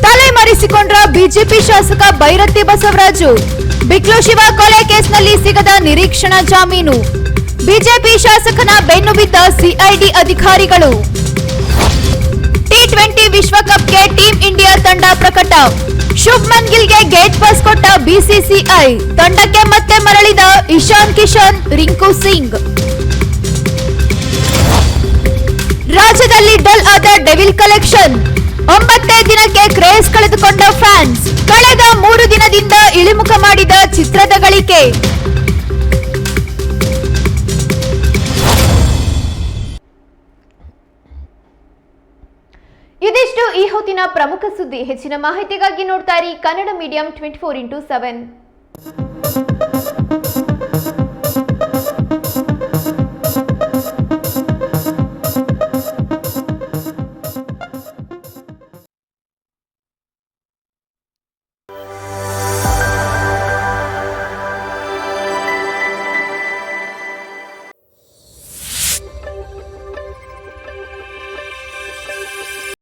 ತಲೆಮರೆಸಿಕೊಂಡ್ರ ಬಿಜೆಪಿ ಶಾಸಕ ಬೈರತಿ ಬಸವರಾಜು. ಬಿಕ್ಲು ಶಿವ ಕೊಲೆ ಕೇಸ್ನಲ್ಲಿ ಸಿಗದ ನಿರೀಕ್ಷಣಾ ಜಾಮೀನು. ಬಿಜೆಪಿ ಶಾಸಕನ ಬೆನ್ನು ಬಿದ್ದ ಸಿಐಡಿ ಅಧಿಕಾರಿಗಳು. ಟಿ20 ವಿಶ್ವಕಪ್ಗೆ ಟೀಂ ಇಂಡಿಯಾ ತಂಡ ಪ್ರಕಟ. ಶುಭ್ಮನ್ ಗಿಲ್ಗೆ ಗೇಟ್ ಪಾಸ್ ಕೊಟ್ಟ ಬಿಸಿಸಿಐ. ತಂಡಕ್ಕೆ ಮತ್ತೆ ಮರಳಿದ ಇಶಾನ್ ಕಿಶನ್, ರಿಂಕು ಸಿಂಗ್. ರಾಜ್ಯದಲ್ಲಿ ಡಲ್ ಆದ ಡೆವಿಲ್ ಕಲೆಕ್ಷನ್. 9ನೇ ದಿನಕ್ಕೆ ಕ್ರೇಜ್ ಕಳೆದುಕೊಂಡ ಫ್ಯಾನ್ಸ್. ಕಳೆದ 3 ದಿನದಿಂದ ಇಳಿಮುಖ ಮಾಡಿದ ಚಿತ್ರದ ಗಳಿಕೆ. ಇದಿಷ್ಟು ಈ ಹೊತ್ತಿನ ಪ್ರಮುಖ ಸುದ್ದಿ. ಹೆಚ್ಚಿನ ಮಾಹಿತಿಗಾಗಿ ನೋಡ್ತಾ ಇರಿ ಕನ್ನಡ ಮೀಡಿಯಂ 24x7.